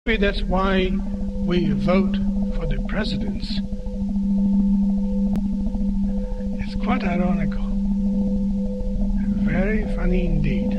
Maybe that's why we vote for the presidents. It's quite ironical. Very funny indeed.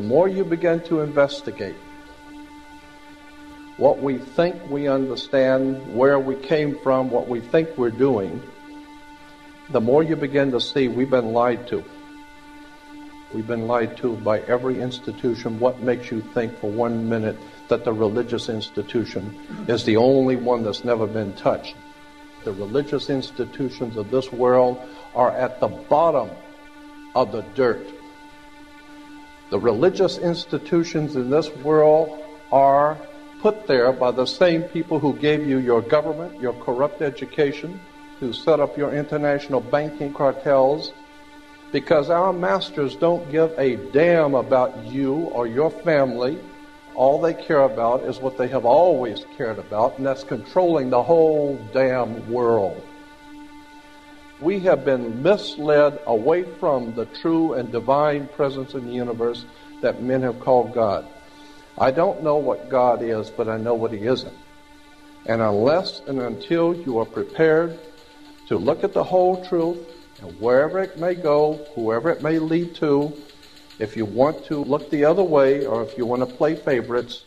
more you begin to investigate what we think we understand, where we came from, what we think we're doing, the more you begin to see we've been lied to. We've been lied to by every institution. What makes you think for 1 minute that the religious institution is the only one that's never been touched? The religious institutions of this world are at the bottom of the dirt. The religious institutions in this world are put there by the same people who gave you your government, your corrupt education, who set up your international banking cartels, because our masters don't give a damn about you or your family. All they care about is what they have always cared about, and that's controlling the whole damn world. We have been misled away from the true and divine presence in the universe that men have called God. I don't know what God is, but I know what He isn't. And unless and until you are prepared to look at the whole truth, and wherever it may go, whoever it may lead to, if you want to look the other way, or if you want to play favorites,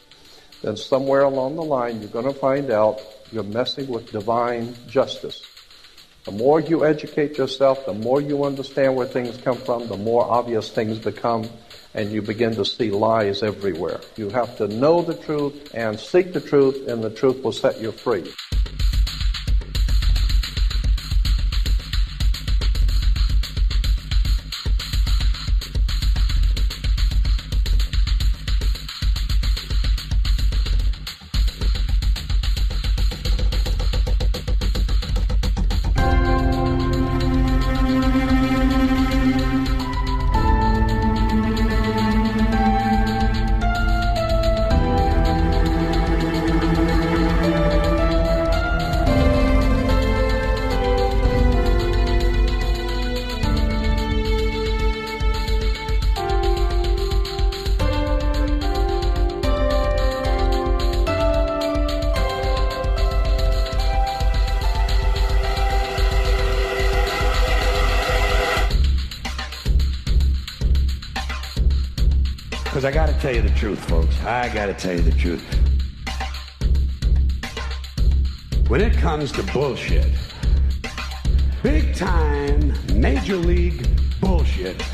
then somewhere along the line you're going to find out you're messing with divine justice. The more you educate yourself, the more you understand where things come from, the more obvious things become, and you begin to see lies everywhere. You have to know the truth and seek the truth, and the truth will set you free. Because I got to tell you the truth, folks. I got to tell you the truth. When it comes to bullshit, big time, major league bullshit,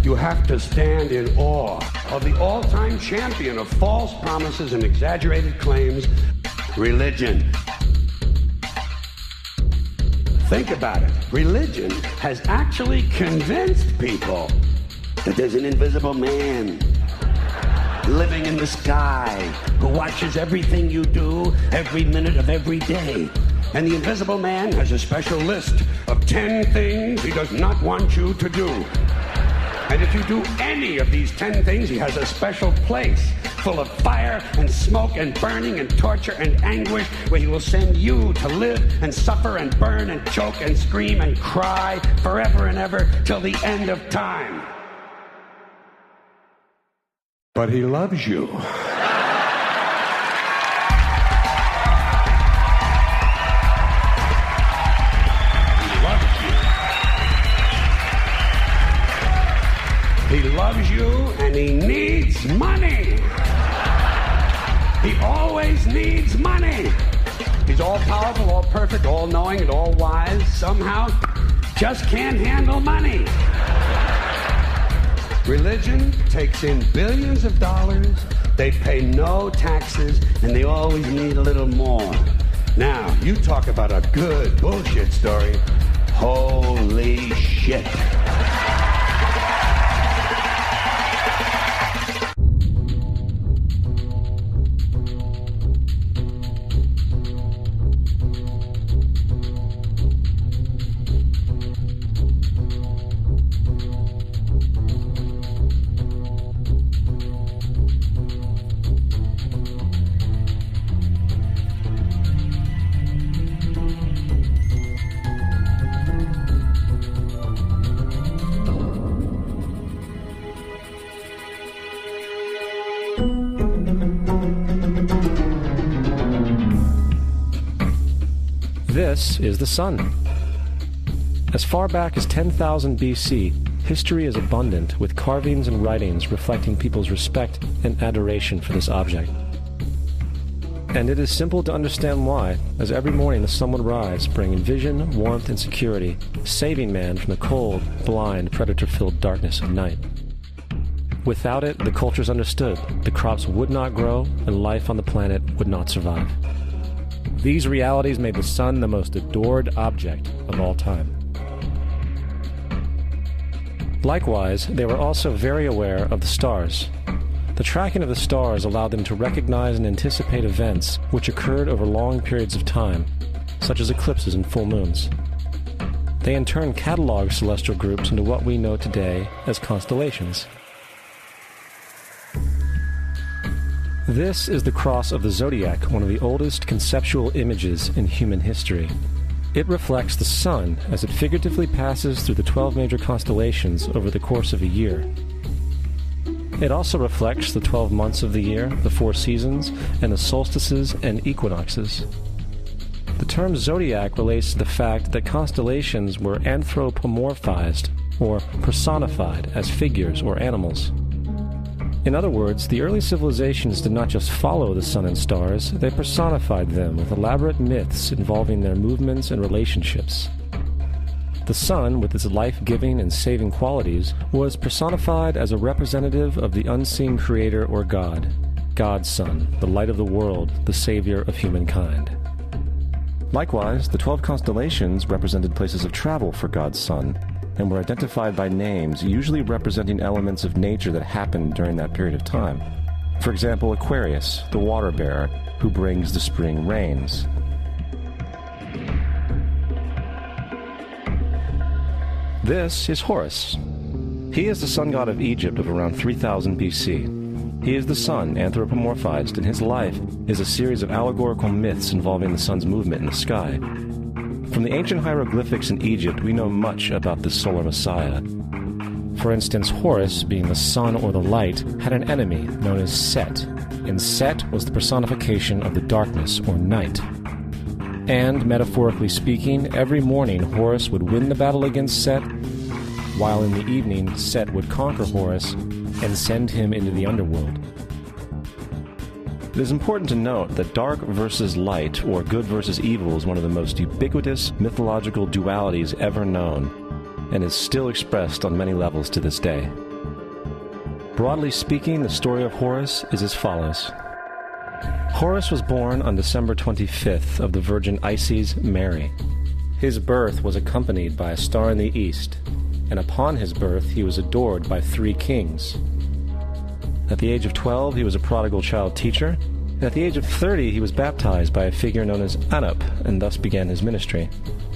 you have to stand in awe of the all-time champion of false promises and exaggerated claims, religion. Think about it. Religion has actually convinced people that there's an invisible man living in the sky who watches everything you do every minute of every day. And the invisible man has a special list of 10 things he does not want you to do. And if you do any of these 10 things, he has a special place full of fire and smoke and burning and torture and anguish where he will send you to live and suffer and burn and choke and scream and cry forever and ever till the end of time. But he loves you. He loves you. He loves you and he needs money. He always needs money. He's all powerful, all perfect, all knowing, and all wise. Somehow, just can't handle money. Religion takes in billions of dollars, they pay no taxes, and they always need a little more. Now, you talk about a good bullshit story. Holy shit. This is the sun. As far back as 10,000 BC, history is abundant with carvings and writings reflecting people's respect and adoration for this object. And it is simple to understand why, as every morning the sun would rise, bringing vision, warmth, and security, saving man from the cold, blind, predator-filled darkness of night. Without it, the cultures understood the crops would not grow and life on the planet would not survive. These realities made the sun the most adored object of all time. Likewise, they were also very aware of the stars. The tracking of the stars allowed them to recognize and anticipate events which occurred over long periods of time, such as eclipses and full moons. They in turn cataloged celestial groups into what we know today as constellations. This is the cross of the zodiac, one of the oldest conceptual images in human history. It reflects the sun as it figuratively passes through the 12 major constellations over the course of a year. It also reflects the 12 months of the year, the 4 seasons, and the solstices and equinoxes. The term zodiac relates to the fact that constellations were anthropomorphized, or personified, as figures or animals. In other words, the early civilizations did not just follow the sun and stars, they personified them with elaborate myths involving their movements and relationships. The sun, with its life-giving and saving qualities, was personified as a representative of the unseen creator or God, God's Son, the light of the world, the savior of humankind. Likewise, the 12 constellations represented places of travel for God's Son, and were identified by names, usually representing elements of nature that happened during that period of time. For example, Aquarius, the water bearer, who brings the spring rains. This is Horus. He is the sun god of Egypt of around 3000 BC. He is the sun anthropomorphized, and his life is a series of allegorical myths involving the sun's movement in the sky. From the ancient hieroglyphics in Egypt, we know much about this solar messiah. For instance, Horus, being the sun or the light, had an enemy known as Set, and Set was the personification of the darkness or night. And, metaphorically speaking, every morning Horus would win the battle against Set, while in the evening Set would conquer Horus and send him into the underworld. It is important to note that dark versus light, or good versus evil, is one of the most ubiquitous mythological dualities ever known, and is still expressed on many levels to this day. Broadly speaking, the story of Horus is as follows. Horus was born on December 25th of the Virgin Isis Mary. His birth was accompanied by a star in the east, and upon his birth he was adored by 3 kings. At the age of 12, he was a prodigal child teacher, and at the age of 30, he was baptized by a figure known as Anup, and thus began his ministry.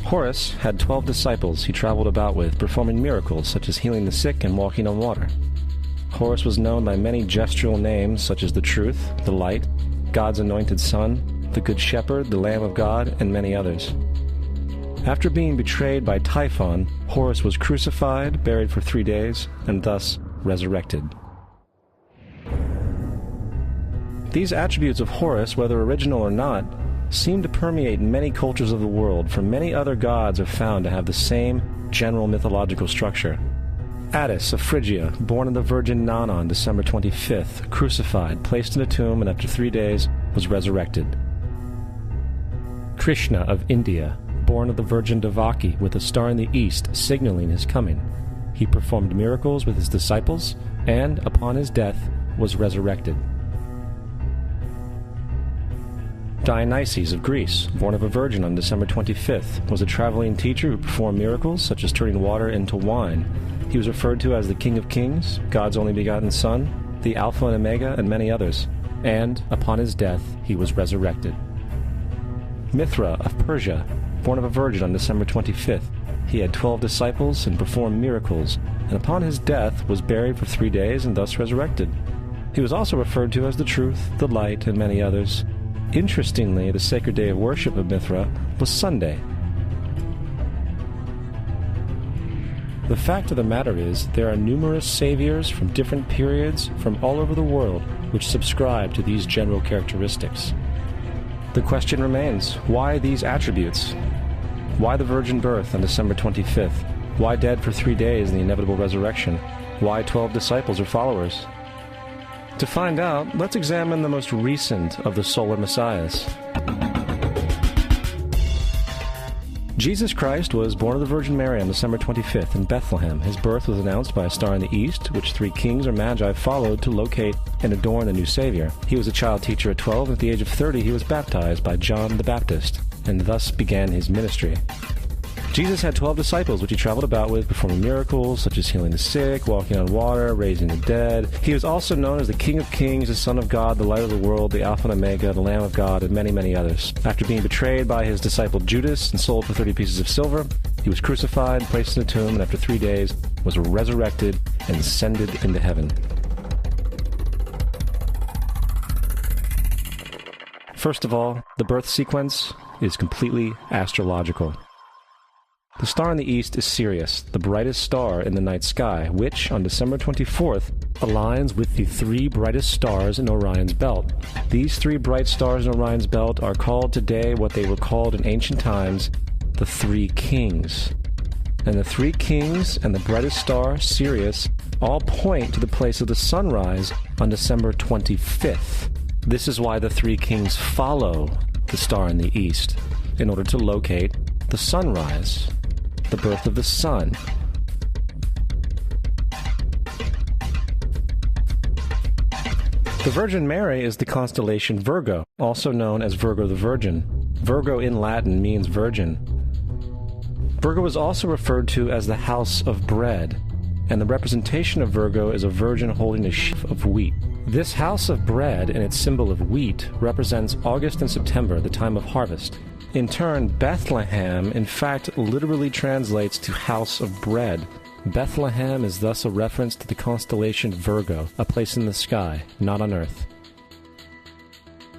Horus had 12 disciples he traveled about with, performing miracles such as healing the sick and walking on water. Horus was known by many gestural names such as the Truth, the Light, God's Anointed Son, the Good Shepherd, the Lamb of God, and many others. After being betrayed by Typhon, Horus was crucified, buried for 3 days, and thus resurrected. These attributes of Horus, whether original or not, seem to permeate many cultures of the world, for many other gods are found to have the same general mythological structure. Attis of Phrygia, born of the Virgin Nana on December 25th, crucified, placed in a tomb, and after 3 days was resurrected. Krishna of India, born of the Virgin Devaki, with a star in the east signaling his coming. He performed miracles with his disciples, and, upon his death, was resurrected. Dionysius of Greece, born of a virgin on December 25th, was a traveling teacher who performed miracles such as turning water into wine. He was referred to as the King of Kings, God's only begotten Son, the Alpha and Omega, and many others. And, upon his death, he was resurrected. Mithra of Persia, born of a virgin on December 25th, he had 12 disciples and performed miracles, and upon his death was buried for 3 days and thus resurrected. He was also referred to as the Truth, the Light, and many others. Interestingly, the sacred day of worship of Mithra was Sunday. The fact of the matter is, there are numerous saviors from different periods from all over the world which subscribe to these general characteristics. The question remains, why these attributes? Why the virgin birth on December 25th? Why dead for 3 days in the inevitable resurrection? Why 12 disciples or followers? To find out, let's examine the most recent of the solar messiahs. Jesus Christ was born of the Virgin Mary on December 25th in Bethlehem. His birth was announced by a star in the east, which 3 kings or magi followed to locate and adorn the new Savior. He was a child teacher at 12, and at the age of 30 he was baptized by John the Baptist, and thus began his ministry. Jesus had 12 disciples, which he traveled about with, performing miracles such as healing the sick, walking on water, raising the dead. He was also known as the King of Kings, the Son of God, the Light of the World, the Alpha and Omega, the Lamb of God, and many, many others. After being betrayed by his disciple Judas and sold for 30 pieces of silver, he was crucified, placed in a tomb, and after 3 days was resurrected and ascended into heaven. First of all, the birth sequence is completely astrological. The star in the east is Sirius, the brightest star in the night sky, which, on December 24th, aligns with the 3 brightest stars in Orion's belt. These 3 bright stars in Orion's belt are called today what they were called in ancient times, the 3 kings. And the 3 kings and the brightest star, Sirius, all point to the place of the sunrise on December 25th. This is why the 3 kings follow the star in the east, in order to locate the sunrise, the birth of the sun. The Virgin Mary is the constellation Virgo, also known as Virgo the Virgin. Virgo in Latin means virgin. Virgo is also referred to as the house of bread, and the representation of Virgo is a virgin holding a sheaf of wheat. This house of bread and its symbol of wheat represents August and September, the time of harvest. In turn, Bethlehem, in fact, literally translates to house of bread. Bethlehem is thus a reference to the constellation Virgo, a place in the sky, not on earth.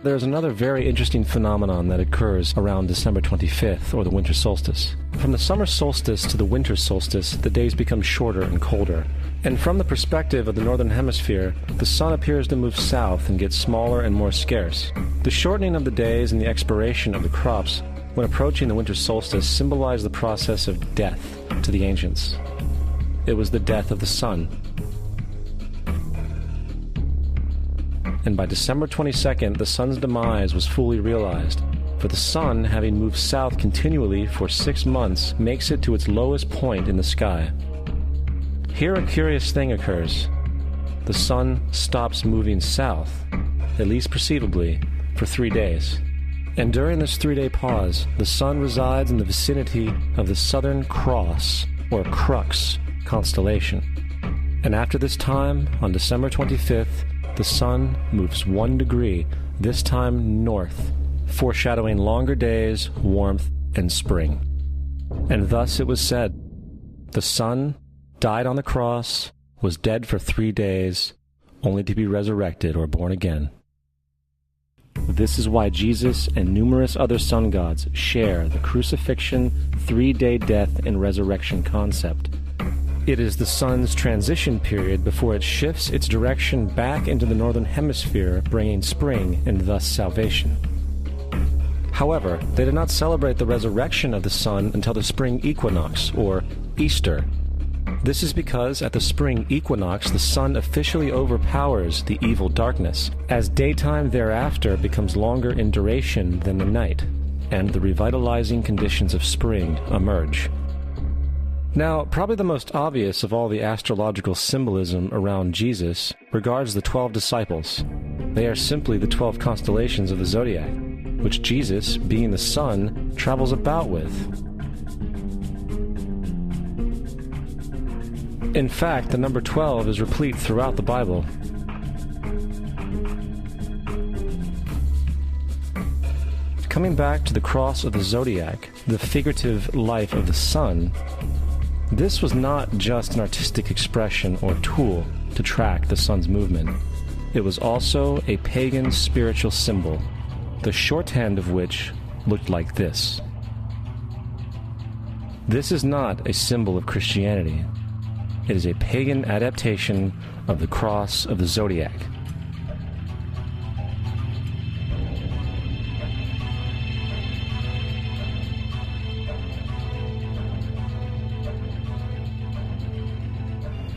There's another very interesting phenomenon that occurs around December 25th, or the winter solstice. From the summer solstice to the winter solstice, the days become shorter and colder. And from the perspective of the northern hemisphere, the sun appears to move south and get smaller and more scarce. The shortening of the days and the expiration of the crops when approaching the winter solstice symbolize the process of death to the ancients. It was the death of the sun. And by December 22nd, the sun's demise was fully realized, for the sun, having moved south continually for 6 months, makes it to its lowest point in the sky. Here a curious thing occurs. The sun stops moving south, at least perceivably, for 3 days. And during this 3-day pause, the sun resides in the vicinity of the Southern Cross, or Crux, constellation. And after this time, on December 25th, the sun moves 1 degree, this time north, foreshadowing longer days, warmth, and spring. And thus it was said, the sun died on the cross, was dead for 3 days, only to be resurrected or born again. This is why Jesus and numerous other sun gods share the crucifixion, 3-day death, and resurrection concept. It is the sun's transition period before it shifts its direction back into the northern hemisphere, bringing spring and thus salvation. However, they did not celebrate the resurrection of the sun until the spring equinox, or Easter. This is because at the spring equinox the sun officially overpowers the evil darkness, as daytime thereafter becomes longer in duration than the night, and the revitalizing conditions of spring emerge. Now, probably the most obvious of all the astrological symbolism around Jesus regards the 12 disciples. They are simply the 12 constellations of the zodiac, which Jesus, being the sun, travels about with. In fact, the number 12 is replete throughout the Bible. Coming back to the cross of the zodiac, the figurative life of the sun, this was not just an artistic expression or tool to track the sun's movement. It was also a pagan spiritual symbol, the shorthand of which looked like this. This is not a symbol of Christianity. It is a pagan adaptation of the cross of the zodiac.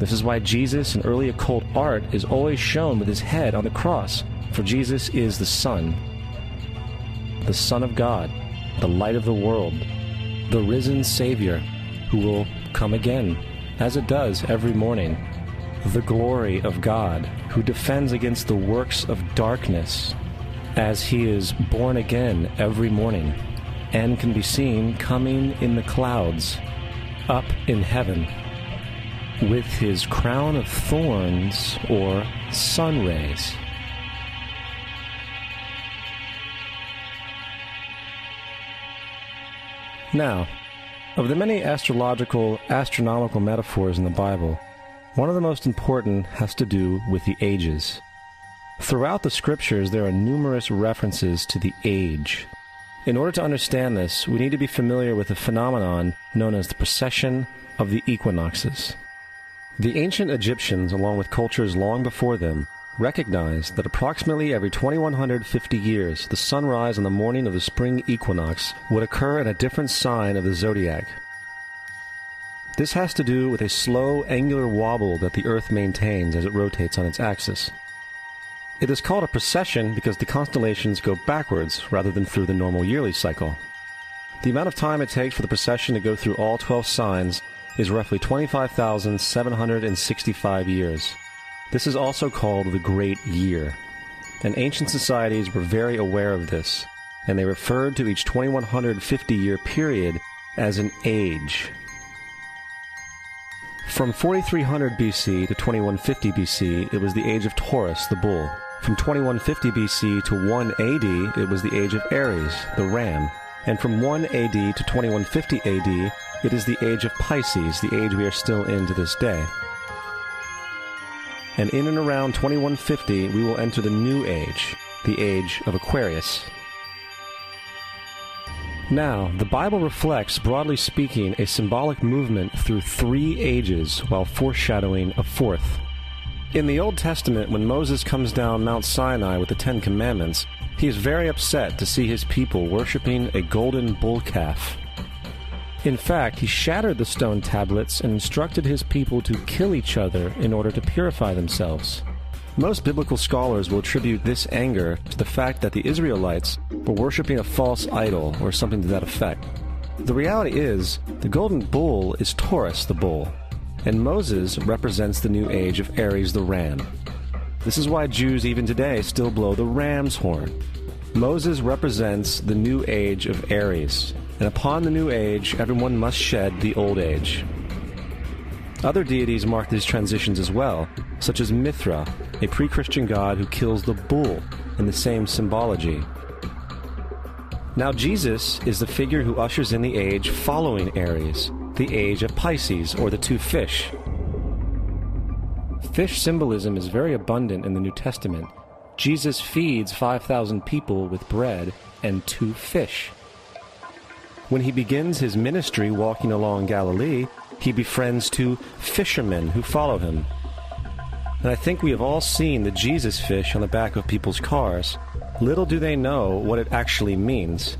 This is why Jesus in early occult art is always shown with his head on the cross, for Jesus is the Son of God, the light of the world, the risen Savior, who will come again, as it does every morning, the glory of God, who defends against the works of darkness, as he is born again every morning, and can be seen coming in the clouds, up in heaven, with his crown of thorns or sun rays. Now, of the many astronomical metaphors in the Bible, one of the most important has to do with the ages. Throughout the scriptures, there are numerous references to the age. In order to understand this, we need to be familiar with a phenomenon known as the precession of the equinoxes. The ancient Egyptians, along with cultures long before them, recognized that approximately every 2150 years, the sunrise on the morning of the spring equinox would occur in a different sign of the zodiac. This has to do with a slow, angular wobble that the Earth maintains as it rotates on its axis. It is called a precession because the constellations go backwards rather than through the normal yearly cycle. The amount of time it takes for the precession to go through all 12 signs is roughly 25,765 years. This is also called the Great Year. And ancient societies were very aware of this, and they referred to each 2150-year period as an age. From 4300 BC to 2150 BC, it was the age of Taurus, the bull. From 2150 BC to 1 AD, it was the age of Aries, the ram. And from 1 AD to 2150 AD, it is the age of Pisces, the age we are still in to this day. And in and around 2150, we will enter the new age, the age of Aquarius. Now, the Bible reflects, broadly speaking, a symbolic movement through 3 ages while foreshadowing a 4th. In the Old Testament, when Moses comes down Mount Sinai with the 10 Commandments, he is very upset to see his people worshiping a golden bull calf. In fact, he shattered the stone tablets and instructed his people to kill each other in order to purify themselves. Most biblical scholars will attribute this anger to the fact that the Israelites were worshiping a false idol or something to that effect. The reality is, the golden bull is Taurus the bull, and Moses represents the new age of Aries the ram. This is why Jews even today still blow the ram's horn. Moses represents the new age of Aries, and upon the new age, everyone must shed the old age. Other deities mark these transitions as well, such as Mithra, a pre-Christian god who kills the bull in the same symbology. Now Jesus is the figure who ushers in the age following Aries, the age of Pisces, or the 2 fish. Fish symbolism is very abundant in the New Testament. Jesus feeds 5,000 people with bread and 2 fish. When he begins his ministry walking along Galilee, he befriends 2 fishermen who follow him. And I think we have all seen the Jesus fish on the back of people's cars. Little do they know what it actually means.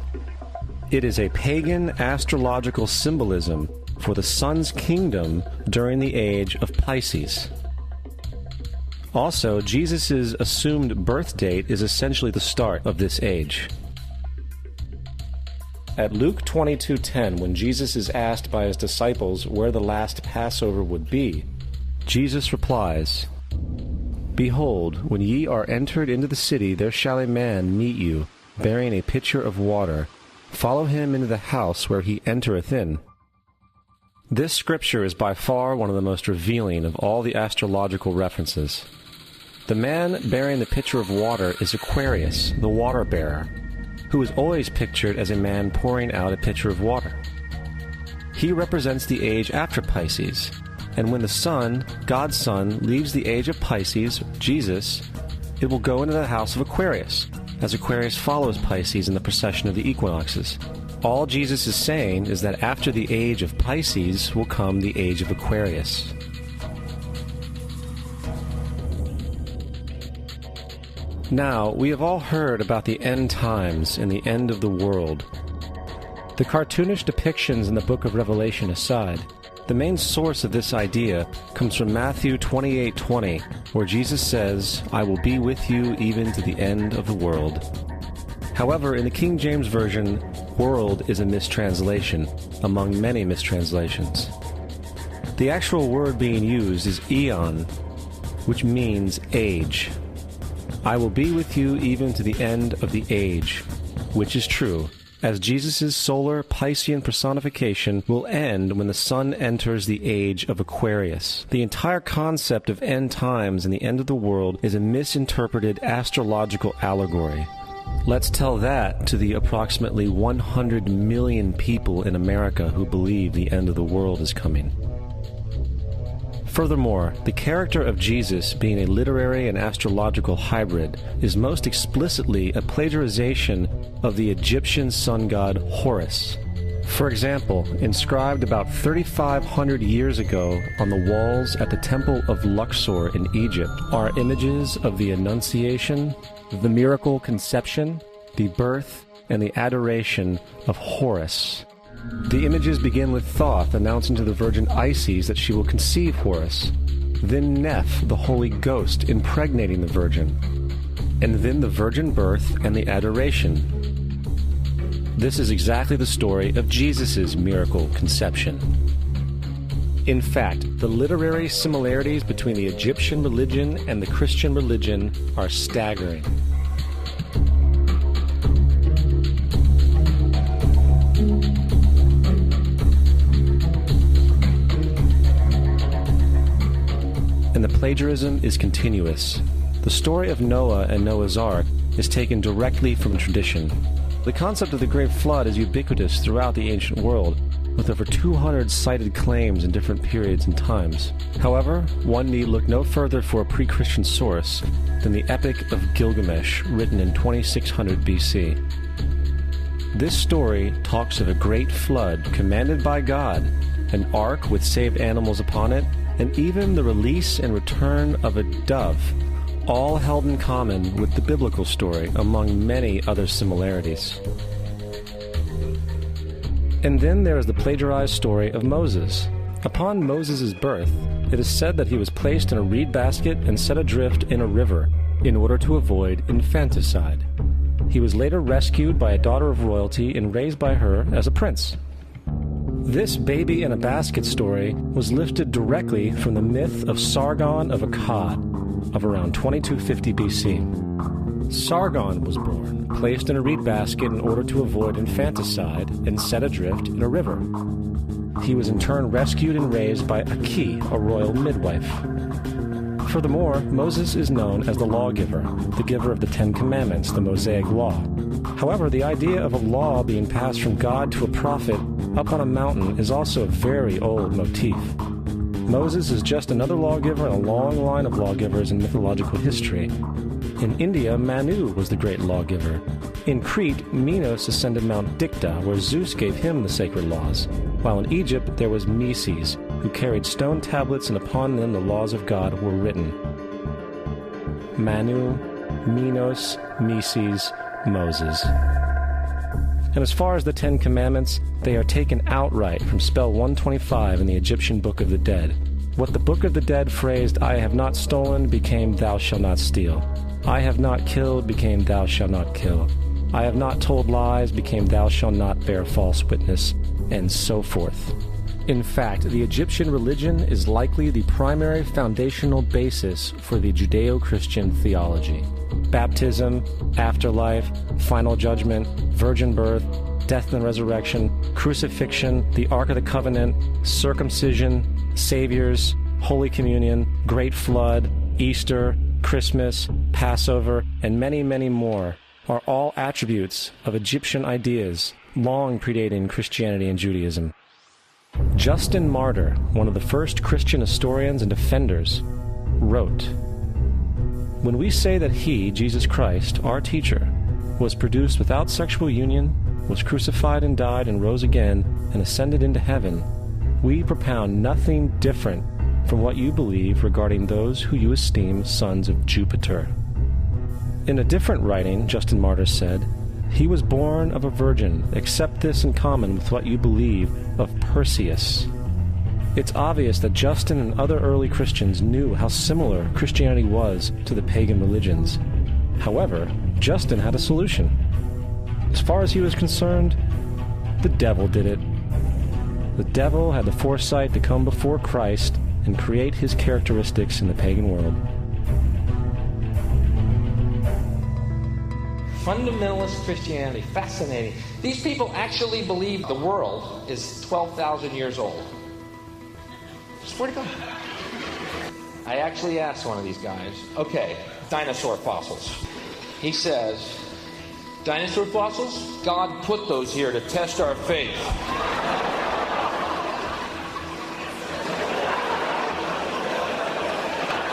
It is a pagan astrological symbolism for the sun's kingdom during the age of Pisces. Also, Jesus' assumed birth date is essentially the start of this age. At Luke 22:10, when Jesus is asked by his disciples where the last Passover would be, Jesus replies, "Behold, when ye are entered into the city, there shall a man meet you, bearing a pitcher of water. Follow him into the house where he entereth in." This scripture is by far one of the most revealing of all the astrological references. The man bearing the pitcher of water is Aquarius, the water bearer, who is always pictured as a man pouring out a pitcher of water. He represents the age after Pisces, and when the sun, God's Son, leaves the age of Pisces, Jesus, it will go into the house of Aquarius, as Aquarius follows Pisces in the precession of the equinoxes. All Jesus is saying is that after the age of Pisces will come the age of Aquarius. Now, we have all heard about the end times and the end of the world. The cartoonish depictions in the book of Revelation aside, The main source of this idea comes from Matthew 28:20, where Jesus says, "I will be with you even to the end of the world." However, in the King James Version, world is a mistranslation, among many mistranslations. The actual word being used is eon, which means age. I will be with you even to the end of the age, which is true, as Jesus' solar Piscean personification will end when the sun enters the age of Aquarius. The entire concept of end times and the end of the world is a misinterpreted astrological allegory. Let's tell that to the approximately 100 million people in America who believe the end of the world is coming. Furthermore, the character of Jesus being a literary and astrological hybrid is most explicitly a plagiarization of the Egyptian sun god Horus. For example, inscribed about 3,500 years ago on the walls at the Temple of Luxor in Egypt are images of the Annunciation, the miracle conception, the birth, and the adoration of Horus. The images begin with Thoth announcing to the Virgin Isis that she will conceive Horus, then Neph, the Holy Ghost, impregnating the Virgin, and then the virgin birth and the adoration. This is exactly the story of Jesus' miracle conception. In fact, the literary similarities between the Egyptian religion and the Christian religion are staggering. And the plagiarism is continuous. The story of Noah and Noah's Ark is taken directly from tradition. The concept of the Great Flood is ubiquitous throughout the ancient world, with over 200 cited claims in different periods and times. However, one need look no further for a pre-Christian source than the Epic of Gilgamesh, written in 2600 BC. This story talks of a great flood commanded by God, an ark with saved animals upon it, and even the release and return of a dove, all held in common with the biblical story, among many other similarities. And then there is the plagiarized story of Moses. Upon Moses' birth, it is said that he was placed in a reed basket and set adrift in a river in order to avoid infanticide. He was later rescued by a daughter of royalty and raised by her as a prince. This baby in a basket story was lifted directly from the myth of Sargon of Akkad of around 2250 BC. Sargon was born, placed in a reed basket in order to avoid infanticide, and set adrift in a river. He was in turn rescued and raised by Aki, a royal midwife. Furthermore, Moses is known as the lawgiver, the giver of the Ten Commandments, the Mosaic Law. However, the idea of a law being passed from God to a prophet up on a mountain is also a very old motif. Moses is just another lawgiver in a long line of lawgivers in mythological history. In India, Manu was the great lawgiver. In Crete, Minos ascended Mount Dicta, where Zeus gave him the sacred laws, while in Egypt there was Meses, who carried stone tablets and upon them the laws of God were written. Manu, Minos, Meses, Moses. And as far as the Ten Commandments, they are taken outright from spell 125 in the Egyptian Book of the Dead. What the Book of the Dead phrased, "I have not stolen," became "Thou shalt not steal." "I have not killed," became "Thou shalt not kill." "I have not told lies," became "Thou shalt not bear false witness," and so forth. In fact, the Egyptian religion is likely the primary foundational basis for the Judeo-Christian theology. Baptism, afterlife, final judgment, virgin birth, death and resurrection, crucifixion, the Ark of the Covenant, circumcision, saviors, Holy Communion, Great Flood, Easter, Christmas, Passover, and many, many more are all attributes of Egyptian ideas long predating Christianity and Judaism. Justin Martyr, one of the first Christian historians and defenders, wrote, "When we say that he, Jesus Christ, our teacher, was produced without sexual union, was crucified and died and rose again and ascended into heaven, we propound nothing different from what you believe regarding those who you esteem sons of Jupiter." In a different writing, Justin Martyr said, "He was born of a virgin, except this in common with what you believe of Perseus." It's obvious that Justin and other early Christians knew how similar Christianity was to the pagan religions. However, Justin had a solution. As far as he was concerned, the devil did it. The devil had the foresight to come before Christ and create his characteristics in the pagan world. Fundamentalist Christianity, fascinating. These people actually believe the world is 12,000 years old. Swear to God. I actually asked one of these guys, okay, dinosaur fossils. He says, dinosaur fossils? God put those here to test our faith.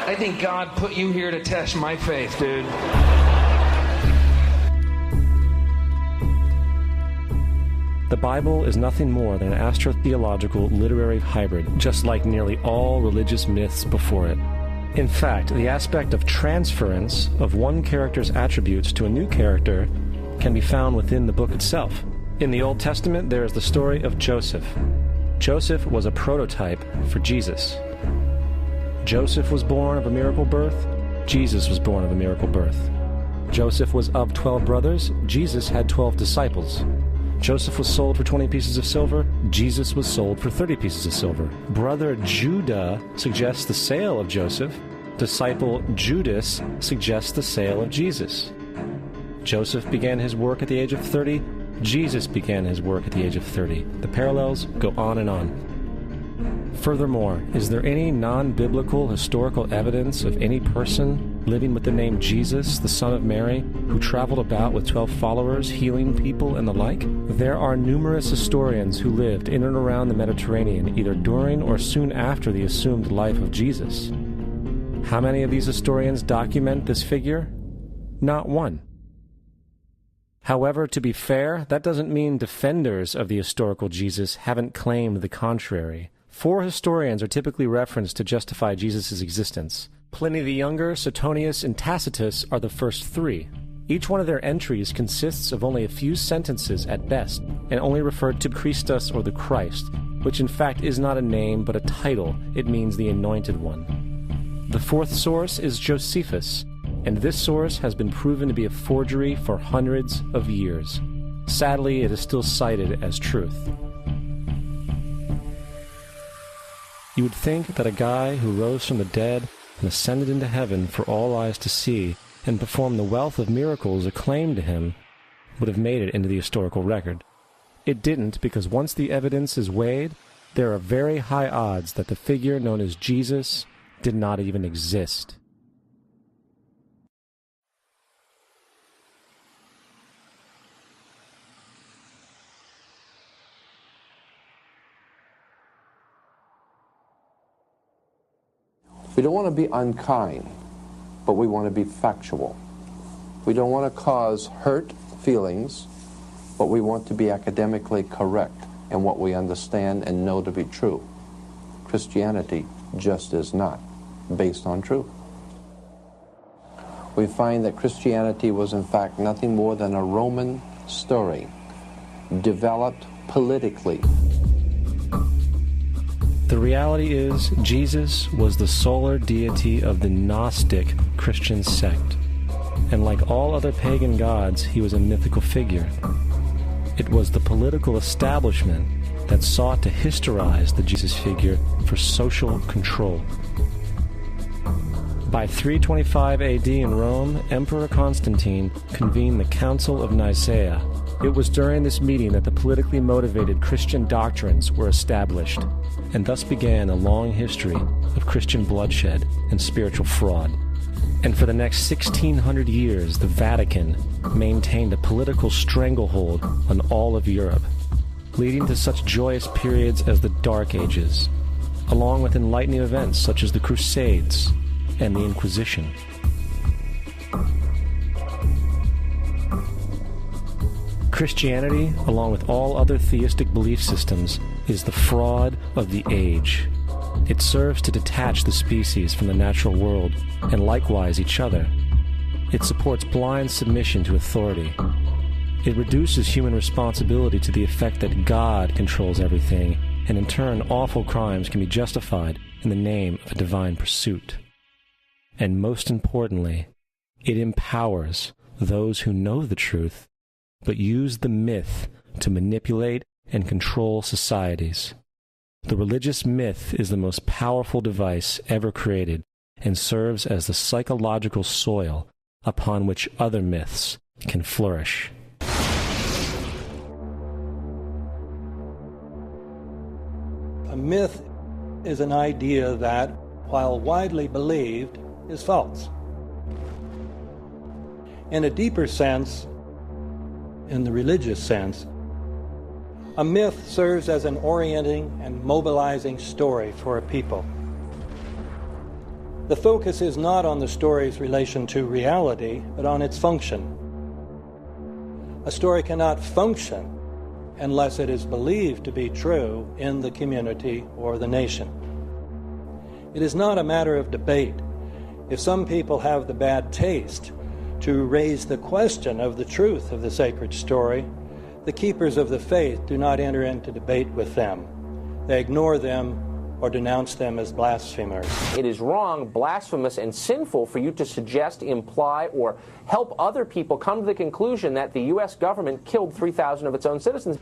I think God put you here to test my faith, dude. The Bible is nothing more than an astrotheological literary hybrid, just like nearly all religious myths before it. In fact, the aspect of transference of one character's attributes to a new character can be found within the book itself. In the Old Testament, there is the story of Joseph. Joseph was a prototype for Jesus. Joseph was born of a miracle birth. Jesus was born of a miracle birth. Joseph was of 12 brothers. Jesus had 12 disciples. Joseph was sold for 20 pieces of silver. Jesus was sold for 30 pieces of silver. Brother Judah suggests the sale of Joseph. Disciple Judas suggests the sale of Jesus. Joseph began his work at the age of 30. Jesus began his work at the age of 30. The parallels go on and on. Furthermore, is there any non-biblical historical evidence of any person living with the name Jesus, the son of Mary, who traveled about with 12 followers, healing people and the like? There are numerous historians who lived in and around the Mediterranean, either during or soon after the assumed life of Jesus. How many of these historians document this figure? Not one. However, to be fair, that doesn't mean defenders of the historical Jesus haven't claimed the contrary. 4 historians are typically referenced to justify Jesus' existence. Pliny the Younger, Suetonius, and Tacitus are the first 3. Each one of their entries consists of only a few sentences at best, and only referred to Christus or the Christ, which in fact is not a name but a title. It means the Anointed One. The 4th source is Josephus, and this source has been proven to be a forgery for hundreds of years. Sadly, it is still cited as truth. You would think that a guy who rose from the dead and ascended into heaven for all eyes to see and performed the wealth of miracles acclaimed to him would have made it into the historical record. It didn't, because once the evidence is weighed, there are very high odds that the figure known as Jesus did not even exist. We don't want to be unkind, but we want to be factual. We don't want to cause hurt feelings, but we want to be academically correct in what we understand and know to be true. Christianity just is not based on truth. We find that Christianity was in fact nothing more than a Roman story, developed politically. The reality is, Jesus was the solar deity of the Gnostic Christian sect, and like all other pagan gods, he was a mythical figure. It was the political establishment that sought to historize the Jesus figure for social control. By 325 AD in Rome, Emperor Constantine convened the Council of Nicaea. It was during this meeting that the politically motivated Christian doctrines were established, and thus began a long history of Christian bloodshed and spiritual fraud. And for the next 1600 years, the Vatican maintained a political stranglehold on all of Europe, leading to such joyous periods as the Dark Ages, along with enlightening events such as the Crusades and the Inquisition. Christianity, along with all other theistic belief systems, is the fraud of the age. It serves to detach the species from the natural world, and likewise each other. It supports blind submission to authority. It reduces human responsibility to the effect that God controls everything, and in turn awful crimes can be justified in the name of a divine pursuit. And most importantly, it empowers those who know the truth, but use the myth to manipulate and control societies. The religious myth is the most powerful device ever created and serves as the psychological soil upon which other myths can flourish. A myth is an idea that, while widely believed, is false. In a deeper sense, in the religious sense, a myth serves as an orienting and mobilizing story for a people. The focus is not on the story's relation to reality, but on its function. A story cannot function unless it is believed to be true in the community or the nation. It is not a matter of debate. If some people have the bad taste to raise the question of the truth of the sacred story, the keepers of the faith do not enter into debate with them. They ignore them or denounce them as blasphemers. It is wrong, blasphemous, and sinful for you to suggest, imply, or help other people come to the conclusion that the U.S. government killed 3,000 of its own citizens.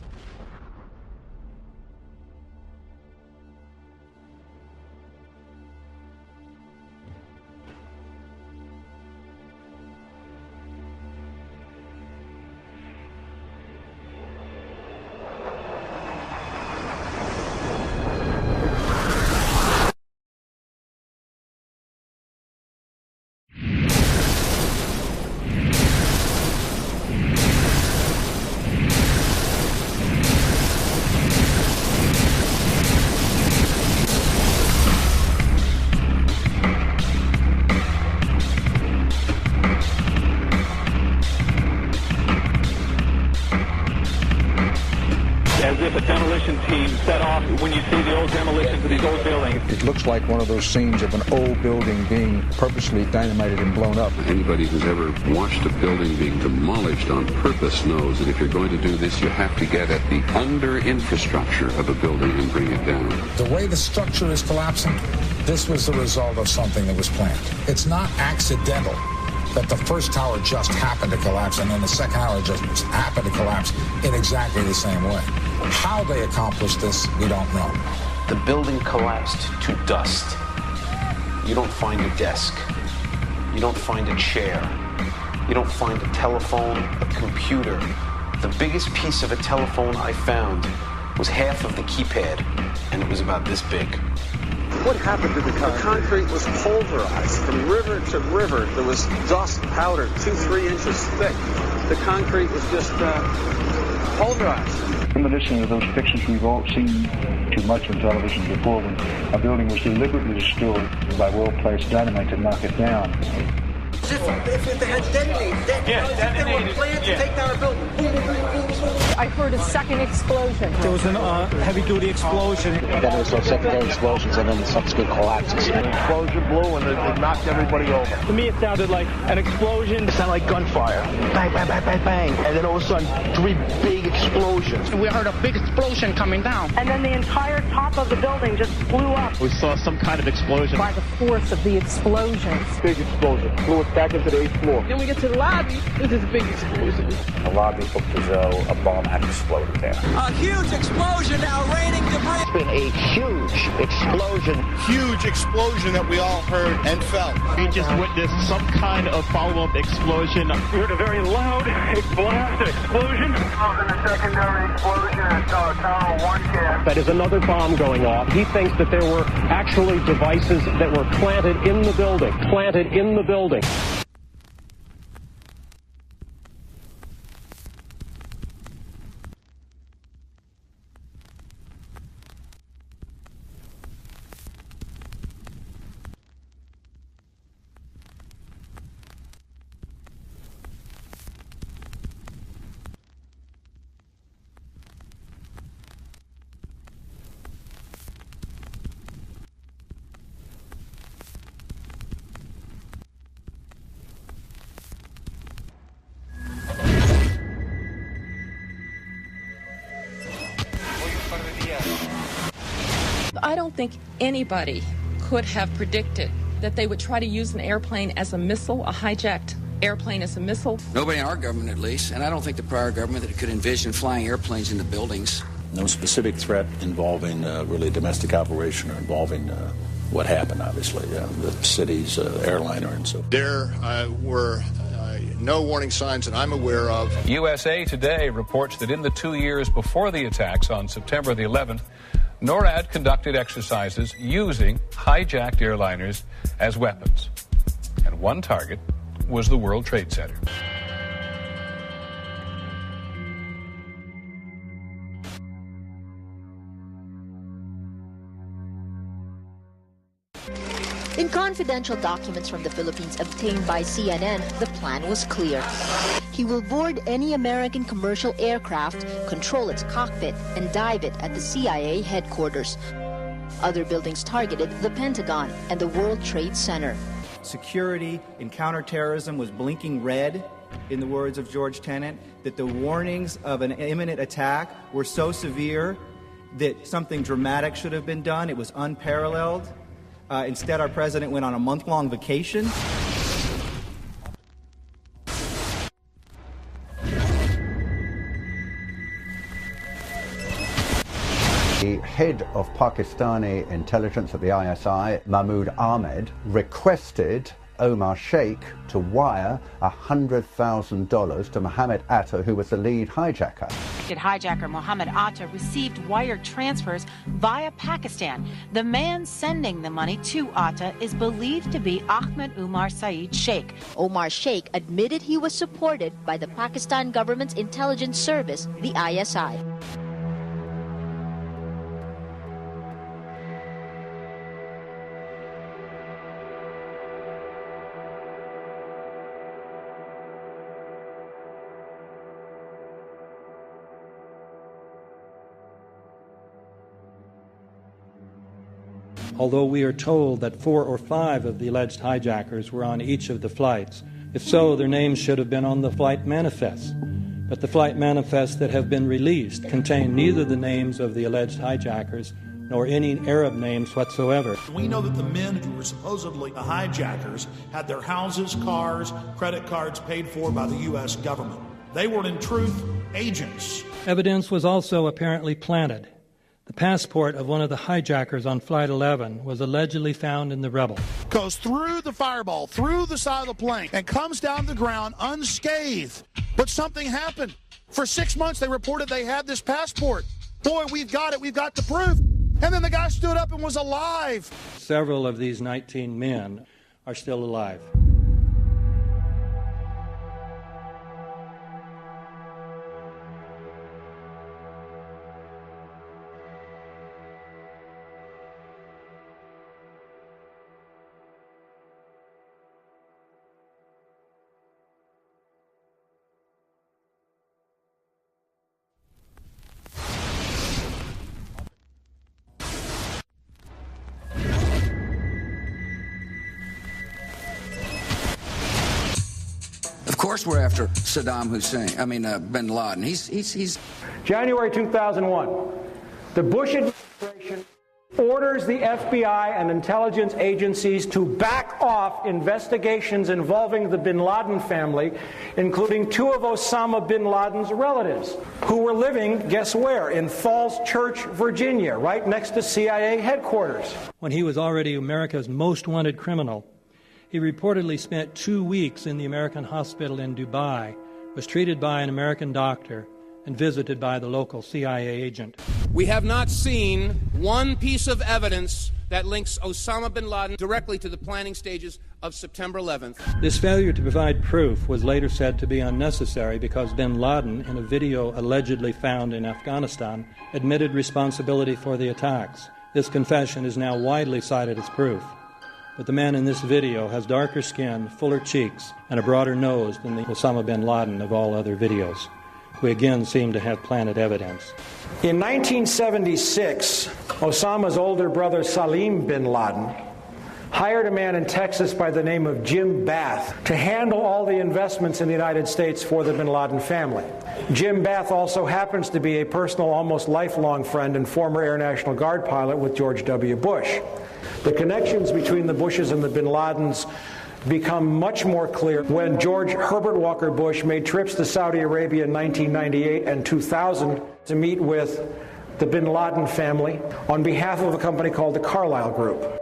As if a demolition team set off when you see the old demolitions of these old buildings. It looks like one of those scenes of an old building being purposely dynamited and blown up. Anybody who's ever watched a building being demolished on purpose knows that if you're going to do this, you have to get at the under-infrastructure of a building and bring it down. The way the structure is collapsing, this was the result of something that was planned. It's not accidental that the first tower just happened to collapse and then the second tower just happened to collapse in exactly the same way. How they accomplished this, we don't know. The building collapsed to dust. You don't find a desk. You don't find a chair. You don't find a telephone, a computer. The biggest piece of a telephone I found was half of the keypad, and it was about this big. What happened to the concrete? The concrete was pulverized from river to river. There was dust powder 2-3 inches thick. The concrete was just pulverized. Reminiscent of those pictures we've all seen too much on television before, when a building was deliberately destroyed by well-placed dynamite to knock it down. If they had detonated, if they were planned to take down a building. Boom, boom, boom, boom, boom. I heard a second explosion. There was a heavy-duty explosion. Then there was those secondary explosions and then subsequent collapses. An explosion blew and it knocked everybody over. To me, it sounded like an explosion. It sounded like gunfire. Bang, bang, bang, bang, bang. And then all of a sudden, 3 big explosions. We heard a big explosion coming down. And then the entire top of the building just blew up. We saw some kind of explosion. By the force of the explosions. Big explosion. Blew us back into the 8th floor. Then we get to the lobby. This is a big explosion. The lobby looked as though a bomb had exploded there. A huge explosion now raining debris. It's been a huge explosion. Huge explosion that we all heard and felt. We just witnessed some kind of follow-up explosion. We heard a very loud blast explosion. And a secondary explosion at Tower 1 camp. That is another bomb going off. He thinks that there were actually devices that were planted in the building. Planted in the building. I don't think anybody could have predicted that they would try to use an airplane as a missile, a hijacked airplane as a missile. Nobody in our government, at least, and I don't think the prior government that could envision flying airplanes into buildings. No specific threat involving really domestic operation or involving what happened, obviously, the city's airliner and so. There were no warning signs that I'm aware of. USA Today reports that in the 2 years before the attacks on September the 11th, NORAD conducted exercises using hijacked airliners as weapons. And one target was the World Trade Center. In confidential documents from the Philippines obtained by CNN, the plan was clear. He will board any American commercial aircraft, control its cockpit, and dive it at the CIA headquarters. Other buildings targeted the Pentagon and the World Trade Center. Security in counterterrorism was blinking red, in the words of George Tenet, that the warnings of an imminent attack were so severe that something dramatic should have been done. It was unparalleled. Instead, our president went on a month-long vacation. The head of Pakistani intelligence at the ISI, Mahmoud Ahmed, requested Omar Sheikh to wire $100,000 to Mohammed Atta, who was the lead hijacker. Hijacker Mohammed Atta received wire transfers via Pakistan. The man sending the money to Atta is believed to be Ahmed Umar Saeed Sheikh. Omar Sheikh admitted he was supported by the Pakistan government's intelligence service, the ISI. Although we are told that 4 or 5 of the alleged hijackers were on each of the flights. If so, their names should have been on the flight manifests. But the flight manifests that have been released contain neither the names of the alleged hijackers nor any Arab names whatsoever. We know that the men who were supposedly the hijackers had their houses, cars, credit cards paid for by the U.S. government. They were, in truth, agents. Evidence was also apparently planted. The passport of one of the hijackers on Flight 11 was allegedly found in the rubble. Goes through the fireball, through the side of the plane, and comes down the ground unscathed. But something happened. For 6 months, they reported they had this passport. Boy, we've got it. We've got the proof. And then the guy stood up and was alive. Several of these 19 men are still alive. Of course we're after Saddam Hussein, bin Laden. He's January 2001, the Bush administration orders the FBI and intelligence agencies to back off investigations involving the bin Laden family, including 2 of Osama bin Laden's relatives, who were living, guess where, in Falls Church, Virginia, right next to CIA headquarters. When he was already America's most wanted criminal, he reportedly spent 2 weeks in the American hospital in Dubai, was treated by an American doctor, and visited by the local CIA agent. We have not seen one piece of evidence that links Osama bin Laden directly to the planning stages of September 11th. This failure to provide proof was later said to be unnecessary because bin Laden, in a video allegedly found in Afghanistan, admitted responsibility for the attacks. This confession is now widely cited as proof. But the man in this video has darker skin, fuller cheeks, and a broader nose than the Osama bin Laden of all other videos. We again seem to have planted evidence. In 1976, Osama's older brother Salim bin Laden hired a man in Texas by the name of Jim Bath to handle all the investments in the United States for the bin Laden family. Jim Bath also happens to be a personal, almost lifelong friend and former Air National Guard pilot with George W. Bush. The connections between the Bushes and the bin Ladens become much more clear when George Herbert Walker Bush made trips to Saudi Arabia in 1998 and 2000 to meet with the bin Laden family on behalf of a company called the Carlyle Group.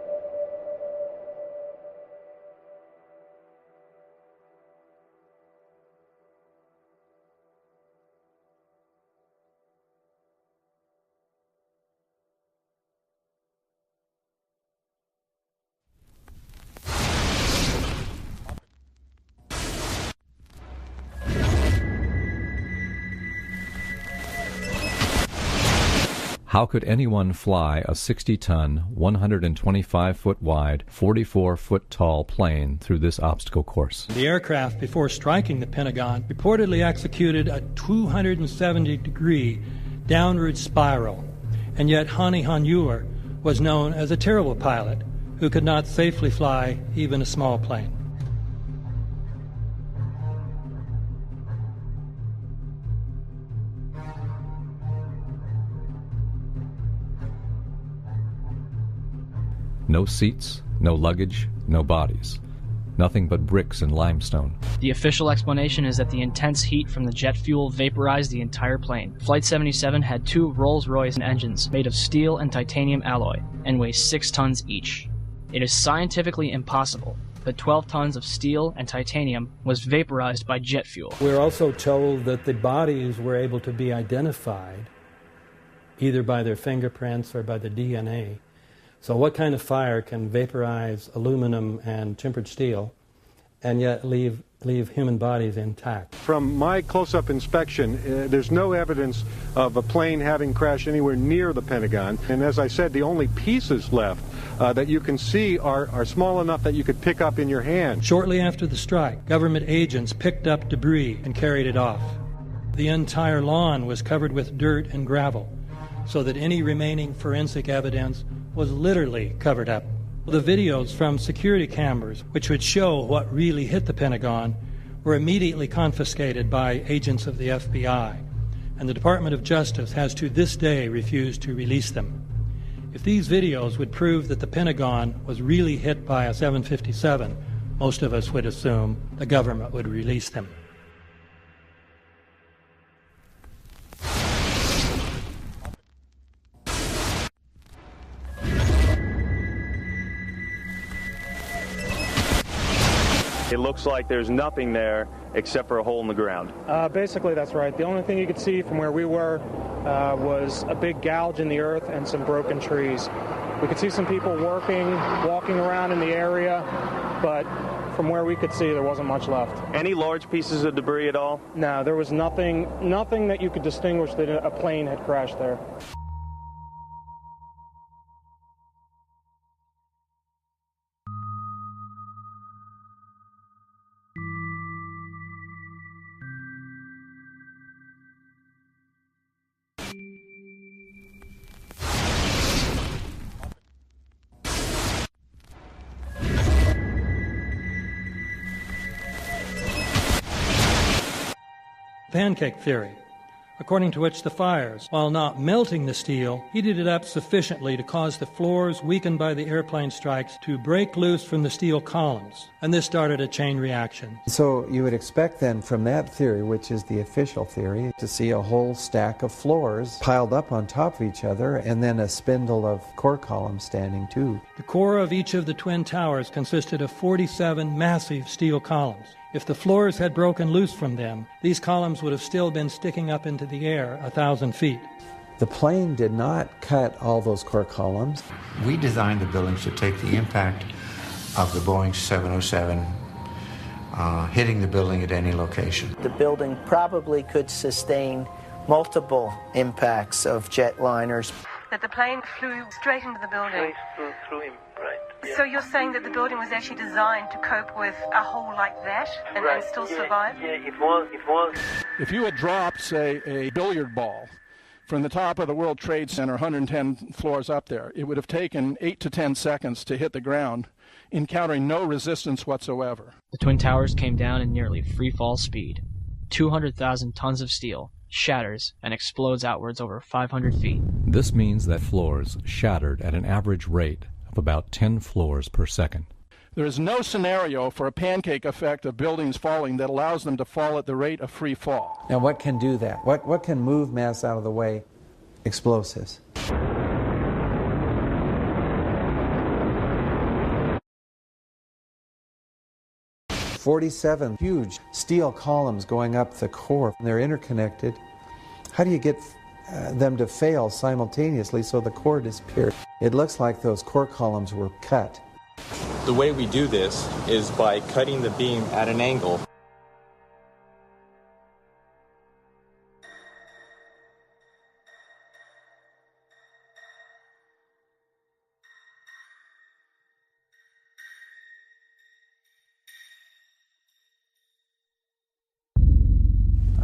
How could anyone fly a 60-ton, 125-foot-wide, 44-foot-tall plane through this obstacle course? The aircraft, before striking the Pentagon, reportedly executed a 270-degree downward spiral, and yet Hani Hanjour was known as a terrible pilot who could not safely fly even a small plane. No seats, no luggage, no bodies. Nothing but bricks and limestone. The official explanation is that the intense heat from the jet fuel vaporized the entire plane. Flight 77 had 2 Rolls-Royce engines made of steel and titanium alloy and weigh 6 tons each. It is scientifically impossible that 12 tons of steel and titanium was vaporized by jet fuel. We're also told that the bodies were able to be identified either by their fingerprints or by the DNA. So what kind of fire can vaporize aluminum and tempered steel and yet leave human bodies intact? From my close-up inspection, there's no evidence of a plane having crashed anywhere near the Pentagon. And as I said, the only pieces left that you can see are small enough that you could pick up in your hand. Shortly after the strike, government agents picked up debris and carried it off. The entire lawn was covered with dirt and gravel, so that any remaining forensic evidence was literally covered up. The videos from security cameras, which would show what really hit the Pentagon, were immediately confiscated by agents of the FBI, and the Department of Justice has to this day refused to release them. If these videos would prove that the Pentagon was really hit by a 757, most of us would assume the government would release them. It looks like there's nothing there except for a hole in the ground. Basically, that's right. The only thing you could see from where we were was a big gouge in the earth and some broken trees. We could see some people walking around in the area, but from where we could see, there wasn't much left. Any large pieces of debris at all? No, there was nothing that you could distinguish that a plane had crashed there. Pancake theory, according to which the fires, while not melting the steel, heated it up sufficiently to cause the floors weakened by the airplane strikes to break loose from the steel columns, and this started a chain reaction. So you would expect then from that theory, which is the official theory, to see a whole stack of floors piled up on top of each other and then a spindle of core columns standing too. The core of each of the twin towers consisted of 47 massive steel columns. If the floors had broken loose from them, these columns would have still been sticking up into the air 1,000 feet. The plane did not cut all those core columns. We designed the buildings to take the impact of the Boeing 707 hitting the building at any location. The building probably could sustain multiple impacts of jetliners. That the plane flew straight into the building. Through him, right. Yeah. So you're saying that the building was actually designed to cope with a hole like that and still survive? Yeah, it was. If you had dropped, say, a billiard ball From the top of the World Trade Center, 110 floors up there, it would have taken 8 to 10 seconds to hit the ground, encountering no resistance whatsoever. The Twin Towers came down in nearly free-fall speed. 200,000 tons of steel shatters and explodes outwards over 500 feet. This means that floors shattered at an average rate of about 10 floors per second. There is no scenario for a pancake effect of buildings falling that allows them to fall at the rate of free fall. Now what can do that? What can move mass out of the way? Explosives. "47 huge steel columns going up the core. They're interconnected. How do you get them to fail simultaneously so the core disappears? It looks like those core columns were cut. The way we do this is by cutting the beam at an angle.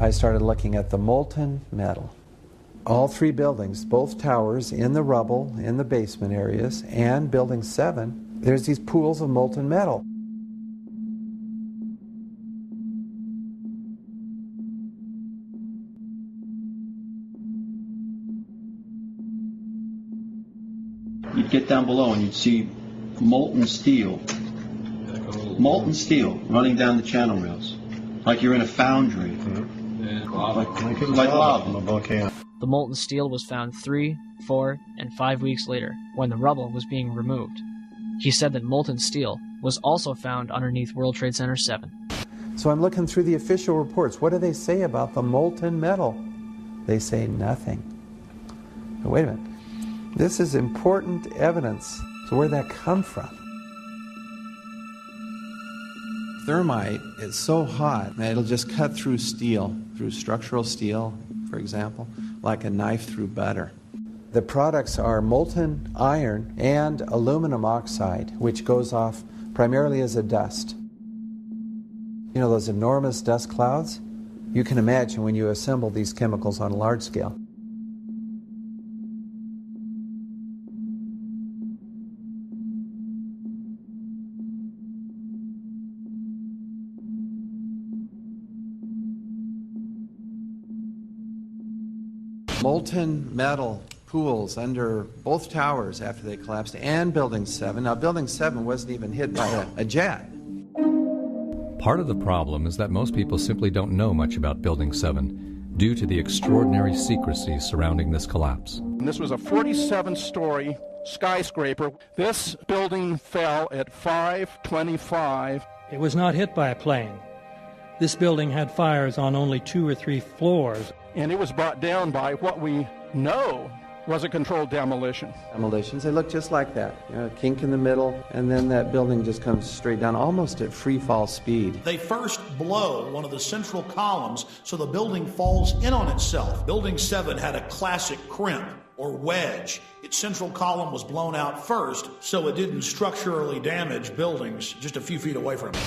I started looking at the molten metal. All three buildings, both towers, in the rubble, in the basement areas, and Building 7, there's these pools of molten metal. You'd get down below and you'd see molten steel running down the channel rails, like you're in a foundry. Like lava. The molten steel was found 3, 4, and 5 weeks later, when the rubble was being removed. He said that molten steel was also found underneath World Trade Center 7. So I'm looking through the official reports. What do they say about the molten metal? They say nothing. Now, wait a minute. This is important evidence. So where'd that come from? Thermite is so hot that it'll just cut through steel, through structural steel, for example, like a knife through butter. The products are molten iron and aluminum oxide, which goes off primarily as a dust. You know those enormous dust clouds? You can imagine when you assemble these chemicals on a large scale. Molten metal pools under both towers after they collapsed, and Building 7. Now, Building 7 wasn't even hit by a jet. Part of the problem is that most people simply don't know much about Building 7 due to the extraordinary secrecy surrounding this collapse. And this was a 47-story skyscraper. This building fell at 5:25. It was not hit by a plane. This building had fires on only 2 or 3 floors. And it was brought down by what we know was a controlled demolition. Demolitions, they look just like that. You know, a kink in the middle, and then that building just comes straight down, almost at free fall speed. They first blow one of the central columns so the building falls in on itself. Building 7 had a classic crimp or wedge. Its central column was blown out first, so it didn't structurally damage buildings just a few feet away from it.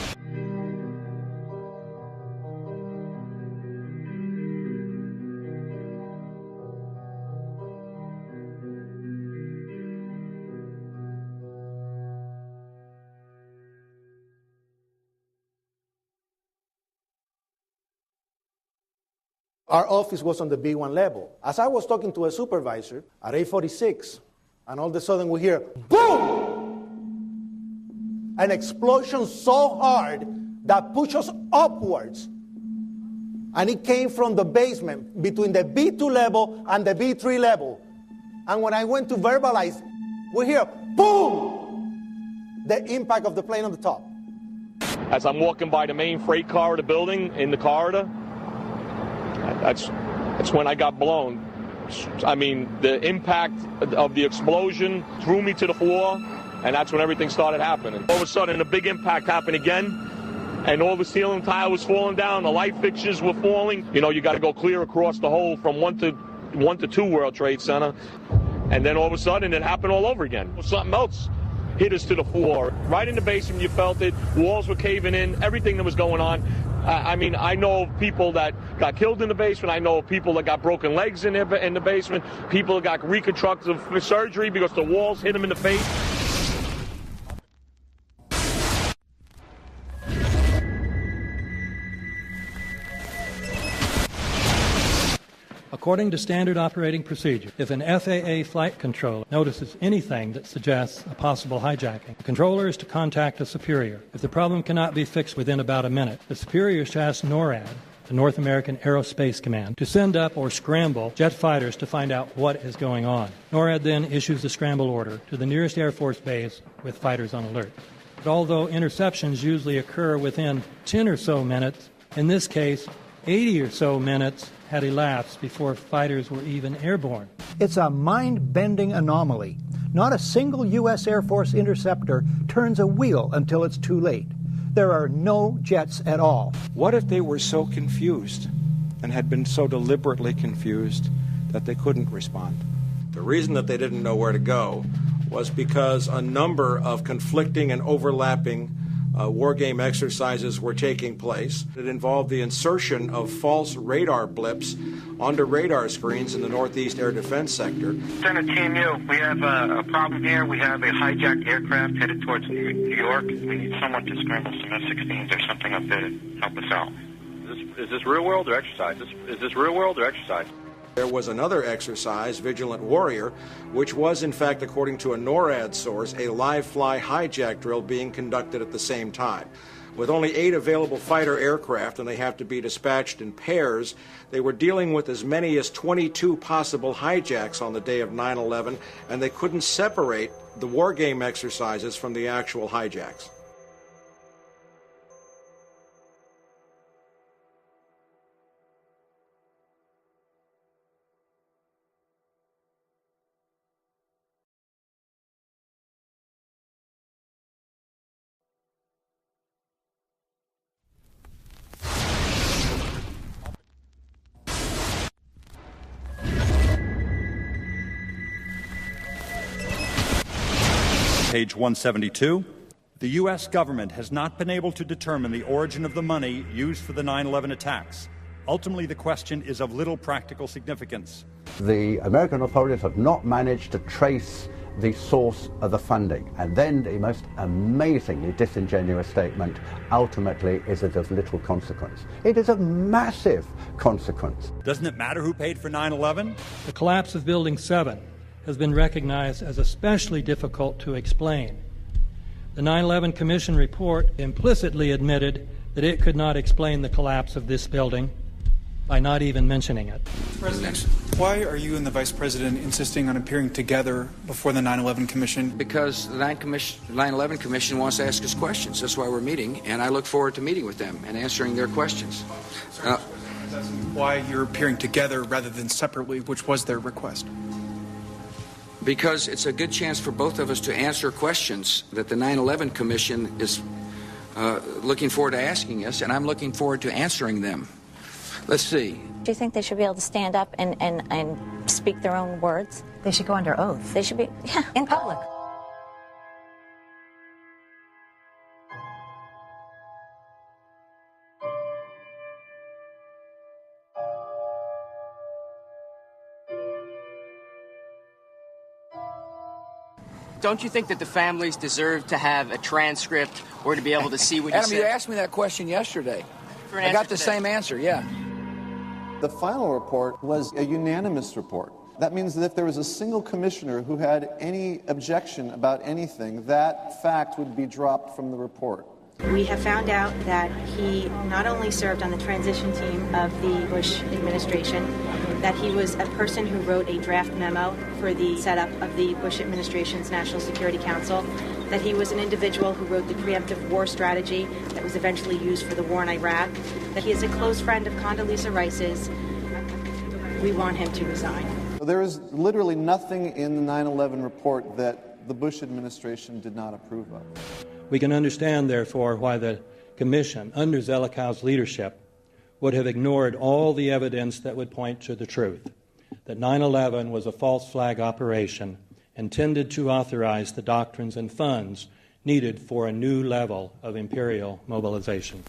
Our office was on the B1 level. As I was talking to a supervisor at 8:46, and all of a sudden we hear, boom! An explosion so hard that pushed us upwards. And it came from the basement between the B2 level and the B3 level. And when I went to verbalize, we hear, boom! The impact of the plane on the top. As I'm walking by the main freight corridor building in the corridor, that's when I got blown. I mean, the impact of the explosion threw me to the floor, and that's when everything started happening. All of a sudden, a big impact happened again, and all the ceiling tile was falling down, the light fixtures were falling. You know, you got to go clear across the whole from 1 to 2 World Trade Center, and then all of a sudden, it happened all over again. Something else hit us to the floor. Right in the basement, you felt it. Walls were caving in, everything that was going on. I mean, I know of people that got killed in the basement. I know of people that got broken legs in the basement. People that got reconstructive surgery because the walls hit them in the face. According to standard operating procedure, if an FAA flight controller notices anything that suggests a possible hijacking, the controller is to contact a superior. If the problem cannot be fixed within about a minute, the superior is to ask NORAD, the North American Aerospace Command, to send up or scramble jet fighters to find out what is going on. NORAD then issues the scramble order to the nearest Air Force base with fighters on alert. But although interceptions usually occur within 10 or so minutes, in this case, 80 or so minutes had elapsed before fighters were even airborne. It's a mind-bending anomaly. Not a single U.S. Air Force interceptor turns a wheel until it's too late. There are no jets at all. What if they were so confused and had been so deliberately confused that they couldn't respond? The reason that they didn't know where to go was because a number of conflicting and overlapping war game exercises were taking place. It involved the insertion of false radar blips onto radar screens in the Northeast Air Defense Sector. Center Team U, we have a problem here. We have a hijacked aircraft headed towards New York. We need someone to scramble some F-16s or something up there to help us out. Is this real world or exercise? Is this real world or exercise? There was another exercise, Vigilant Warrior, which was, in fact, according to a NORAD source, a live-fly hijack drill being conducted at the same time. With only 8 available fighter aircraft, and they have to be dispatched in pairs, they were dealing with as many as 22 possible hijacks on the day of 9/11, and they couldn't separate the war game exercises from the actual hijacks. Page 172. The U.S. government has not been able to determine the origin of the money used for the 9/11 attacks. Ultimately, the question is of little practical significance. The American authorities have not managed to trace the source of the funding. And then the most amazingly disingenuous statement ultimately is it of little consequence. It is of massive consequence. Doesn't it matter who paid for 9/11? The collapse of Building 7 has been recognized as especially difficult to explain. The 9/11 Commission report implicitly admitted that it could not explain the collapse of this building by not even mentioning it. President, why are you and the Vice President insisting on appearing together before the 9/11 Commission? Because the 9/11 Commission wants to ask us questions. That's why we're meeting, and I look forward to meeting with them and answering their questions. Why you're appearing together rather than separately, which was their request? Because it's a good chance for both of us to answer questions that the 9/11 Commission is looking forward to asking us, and I'm looking forward to answering them. Let's see. Do you think they should be able to stand up and speak their own words? They should go under oath. They should be, yeah, in public. Don't you think that the families deserve to have a transcript or to be able to see what you Adam, said? you asked me that question yesterday. I got the same answer, yeah. The final report was a unanimous report. That means that if there was a single commissioner who had any objection about anything, that fact would be dropped from the report. We have found out that he not only served on the transition team of the Bush administration, that he was a person who wrote a draft memo for the setup of the Bush administration's National Security Council, that he was an individual who wrote the preemptive war strategy that was eventually used for the war in Iraq, that he is a close friend of Condoleezza Rice's. We want him to resign. There is literally nothing in the 9/11 report that the Bush administration did not approve of. We can understand, therefore, why the Commission, under Zelikow's leadership, would have ignored all the evidence that would point to the truth, that 9/11 was a false flag operation intended to authorize the doctrines and funds needed for a new level of imperial mobilization.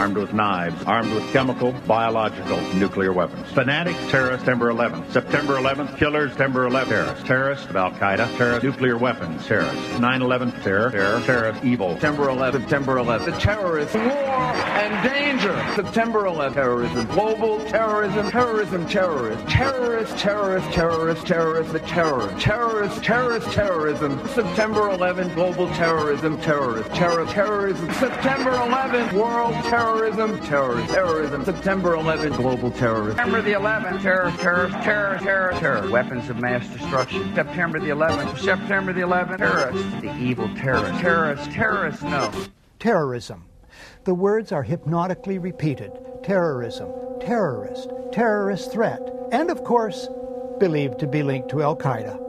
armed with knives, armed with chemical, biological, nuclear weapons. Fanatics, terrorists, September 11th. September 11th, killers, September 11th, terrorists. Terrorists of Al-Qaeda, terrorists, nuclear weapons, terrorists. 9/11, terror, terrorist, evil. September 11th, September 11th. The terrorists, war and danger. September 11th, terrorism, global terrorism, terrorism, terrorists. Terrorists, terrorists, terrorists, terrorists, the terror. Terrorists, terrorists, terrorism. September 11th, global terrorism, terrorists. Terrorism. September 11th, world terrorism, terrorism. September 11th, global terrorism. September the 11th, terror. Weapons of mass destruction. September the 11th, terrorists. The evil terrorists, no. Terrorism. The words are hypnotically repeated. Terrorism, terrorist, terrorist threat, and of course, believed to be linked to Al-Qaeda.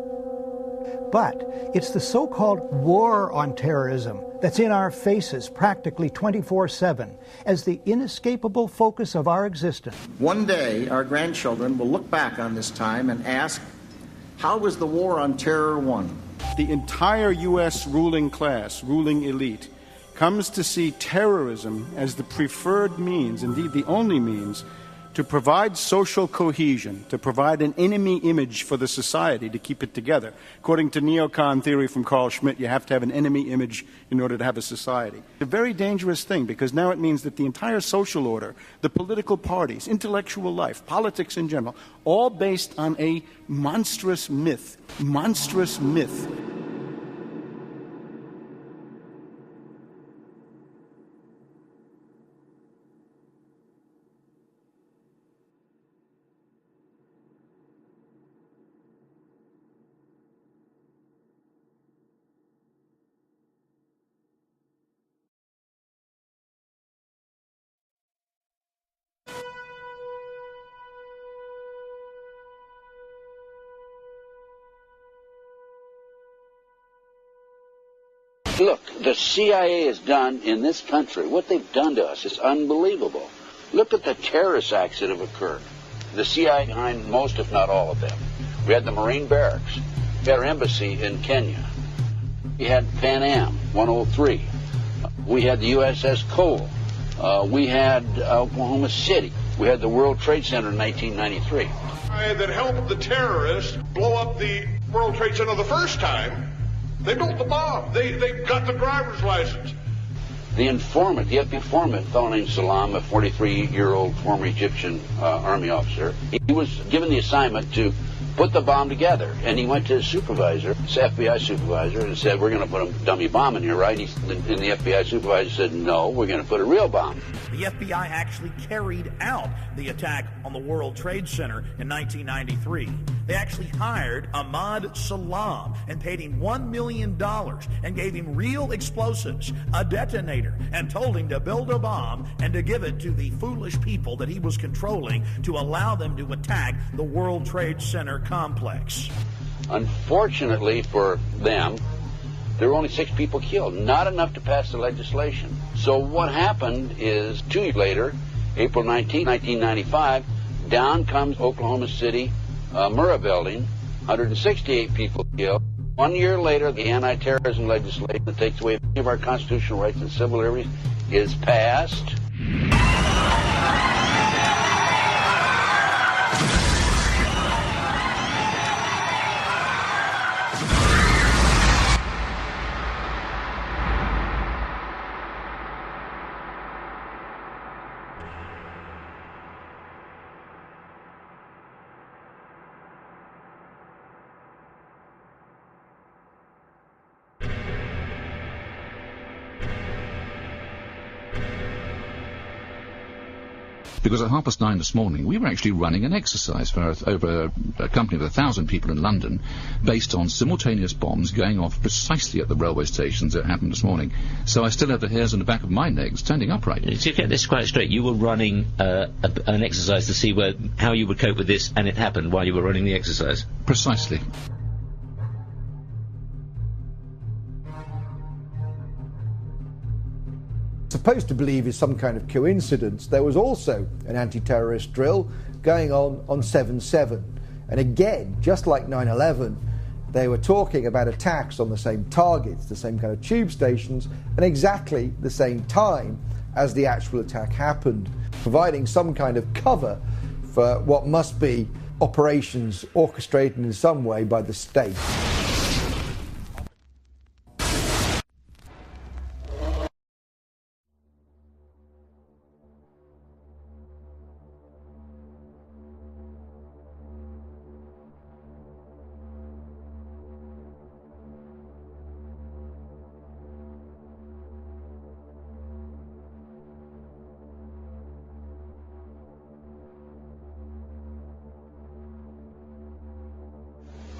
But it's the so-called war on terrorism that's in our faces practically 24/7 as the inescapable focus of our existence. One day, our grandchildren will look back on this time and ask, how was the war on terror won? The entire U.S. ruling class, ruling elite, comes to see terrorism as the preferred means, indeed the only means, to provide social cohesion, to provide an enemy image for the society to keep it together. According to neocon theory from Carl Schmitt, you have to have an enemy image in order to have a society. It's a very dangerous thing because now it means that the entire social order, the political parties, intellectual life, politics in general, all based on a monstrous myth. Monstrous myth. Look, the CIA has done in this country, what they've done to us is unbelievable. Look at the terrorist acts that have occurred. The CIA behind most, if not all of them. We had the Marine barracks. We had our embassy in Kenya. We had Pan Am 103. We had the USS Cole. We had Oklahoma City. We had the World Trade Center in 1993. That helped the terrorists blow up the World Trade Center the first time. They built the bomb. They got the driver's license. The informant, the FBI informant, a fellow named Salam, a 43-year-old former Egyptian army officer, he was given the assignment to put the bomb together. And he went to his supervisor, his FBI supervisor, and said, we're going to put a dummy bomb in here, right? And the FBI supervisor said, no, we're going to put a real bomb. The FBI actually carried out the attack on the World Trade Center in 1993. They actually hired Ahmad Salam and paid him $1 million and gave him real explosives, a detonator, and told him to build a bomb and to give it to the foolish people that he was controlling to allow them to attack the World Trade Center complex. Unfortunately for them, there were only 6 people killed, not enough to pass the legislation. So what happened is 2 years later, April 19, 1995, down comes Oklahoma City Murrah building, 168 people killed. 1 year later, the anti-terrorism legislation that takes away many of our constitutional rights and civil liberties is passed. Because at 9:30 this morning, we were actually running an exercise for over a company of 1,000 people in London, based on simultaneous bombs going off precisely at the railway stations that happened this morning. So I still have the hairs on the back of my neck standing upright. To get this quite straight, you were running an exercise to see how you would cope with this, and it happened while you were running the exercise? Precisely. Supposed to believe is some kind of coincidence, there was also an anti-terrorist drill going on 7/7. And again, just like 9/11, they were talking about attacks on the same targets, the same kind of tube stations, and exactly the same time as the actual attack happened, providing some kind of cover for what must be operations orchestrated in some way by the state.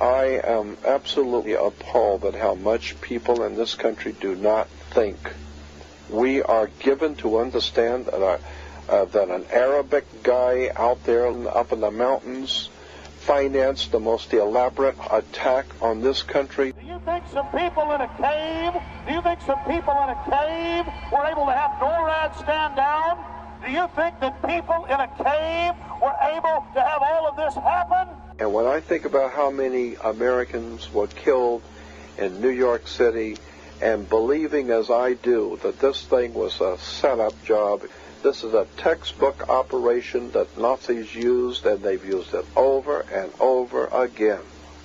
I am absolutely appalled at how much people in this country do not think. We are given to understand that an Arabic guy out there up in the mountains financed the most elaborate attack on this country. Do you think some people in a cave were able to have NORAD stand down? Do you think that people in a cave were able to have all of this happen? And when I think about how many Americans were killed in New York City, and believing as I do that this thing was a setup job, this is a textbook operation that Nazis used, and they've used it over and over again.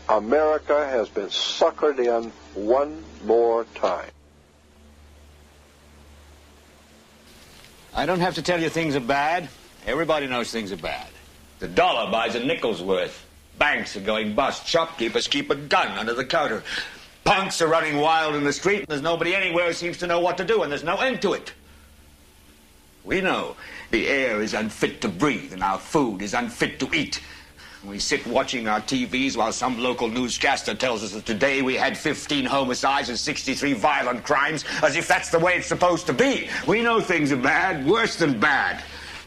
America has been suckered in one more time. I don't have to tell you things are bad. Everybody knows things are bad. The dollar buys a nickel's worth. Banks are going bust. Shopkeepers keep a gun under the counter. Punks are running wild in the street, and there's nobody anywhere who seems to know what to do, and there's no end to it. We know the air is unfit to breathe, and our food is unfit to eat. We sit watching our TVs while some local newscaster tells us that today we had 15 homicides and 63 violent crimes, as if that's the way it's supposed to be. We know things are bad, worse than bad.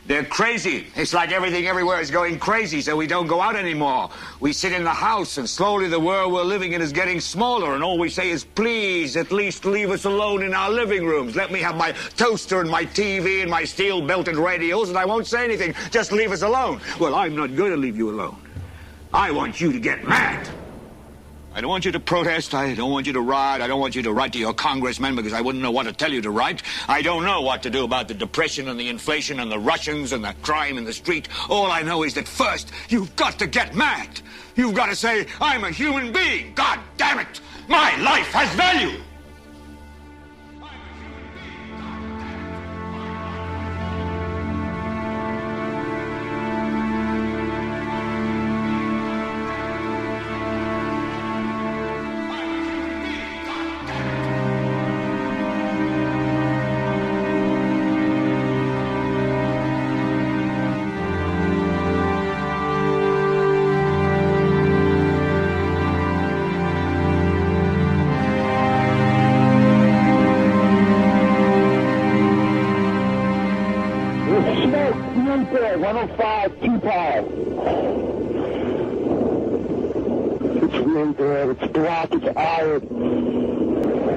They're crazy. It's like everything everywhere is going crazy, so we don't go out anymore. We sit in the house, and slowly the world we're living in is getting smaller, and all we say is, please, at least leave us alone in our living rooms. Let me have my toaster and my TV and my steel-belted radios, and I won't say anything. Just leave us alone. Well, I'm not going to leave you alone. I want you to get mad. I don't want you to protest. I don't want you to riot. I don't want you to write to your congressmen because I wouldn't know what to tell you to write. I don't know what to do about the depression and the inflation and the Russians and the crime in the street. All I know is that first, you've got to get mad. You've got to say, I'm a human being. God damn it. My life has value.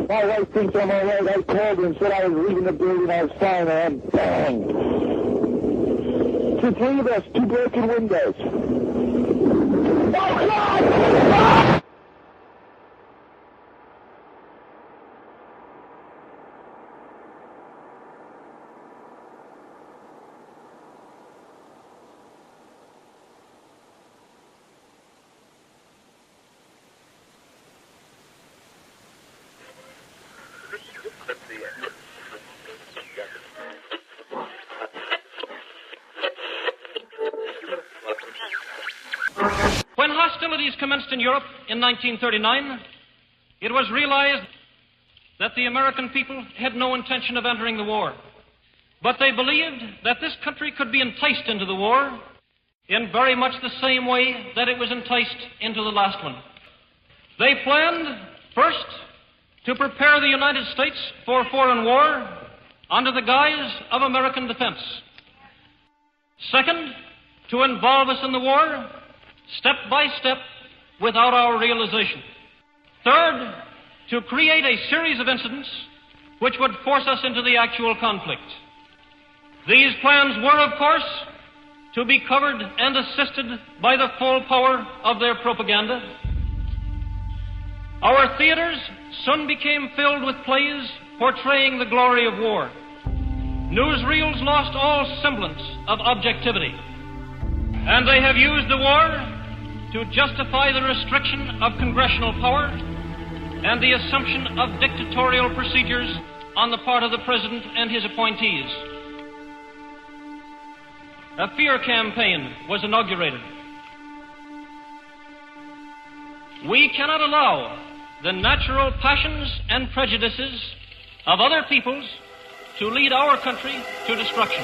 My wife thinks I'm all right. I called her and said I was leaving the building. I was fine, and bang. To three of us, 2 broken windows. Oh, God! Ah! When hostilities commenced in Europe in 1939, it was realized that the American people had no intention of entering the war. But they believed that this country could be enticed into the war in very much the same way that it was enticed into the last one. They planned, first, to prepare the United States for foreign war under the guise of American defense. Second, to involve us in the war step by step without our realization. Third, to create a series of incidents which would force us into the actual conflict. These plans were, of course, to be covered and assisted by the full power of their propaganda. Our theaters soon became filled with plays portraying the glory of war. newsreels lost all semblance of objectivity, and they have used the war to justify the restriction of congressional power and the assumption of dictatorial procedures on the part of the President and his appointees. A fear campaign was inaugurated. We cannot allow the natural passions and prejudices of other peoples to lead our country to destruction.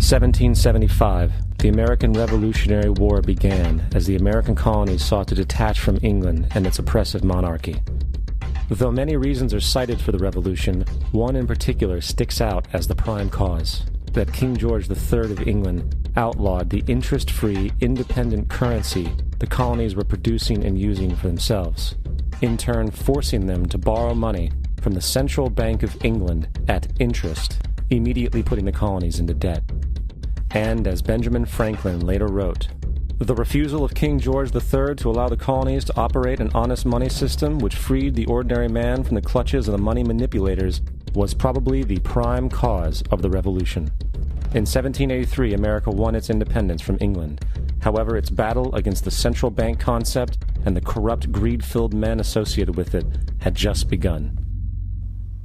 (1775), the American Revolutionary War began as the American colonies sought to detach from England and its oppressive monarchy. Though many reasons are cited for the revolution, one in particular sticks out as the prime cause: that King George III of England outlawed the interest-free, independent currency the colonies were producing and using for themselves, in turn forcing them to borrow money from the Central Bank of England at interest, immediately putting the colonies into debt. And, as Benjamin Franklin later wrote, the refusal of King George III to allow the colonies to operate an honest money system which freed the ordinary man from the clutches of the money manipulators was probably the prime cause of the Revolution. In 1783, America won its independence from England. However, its battle against the central bank concept and the corrupt, greed-filled men associated with it had just begun.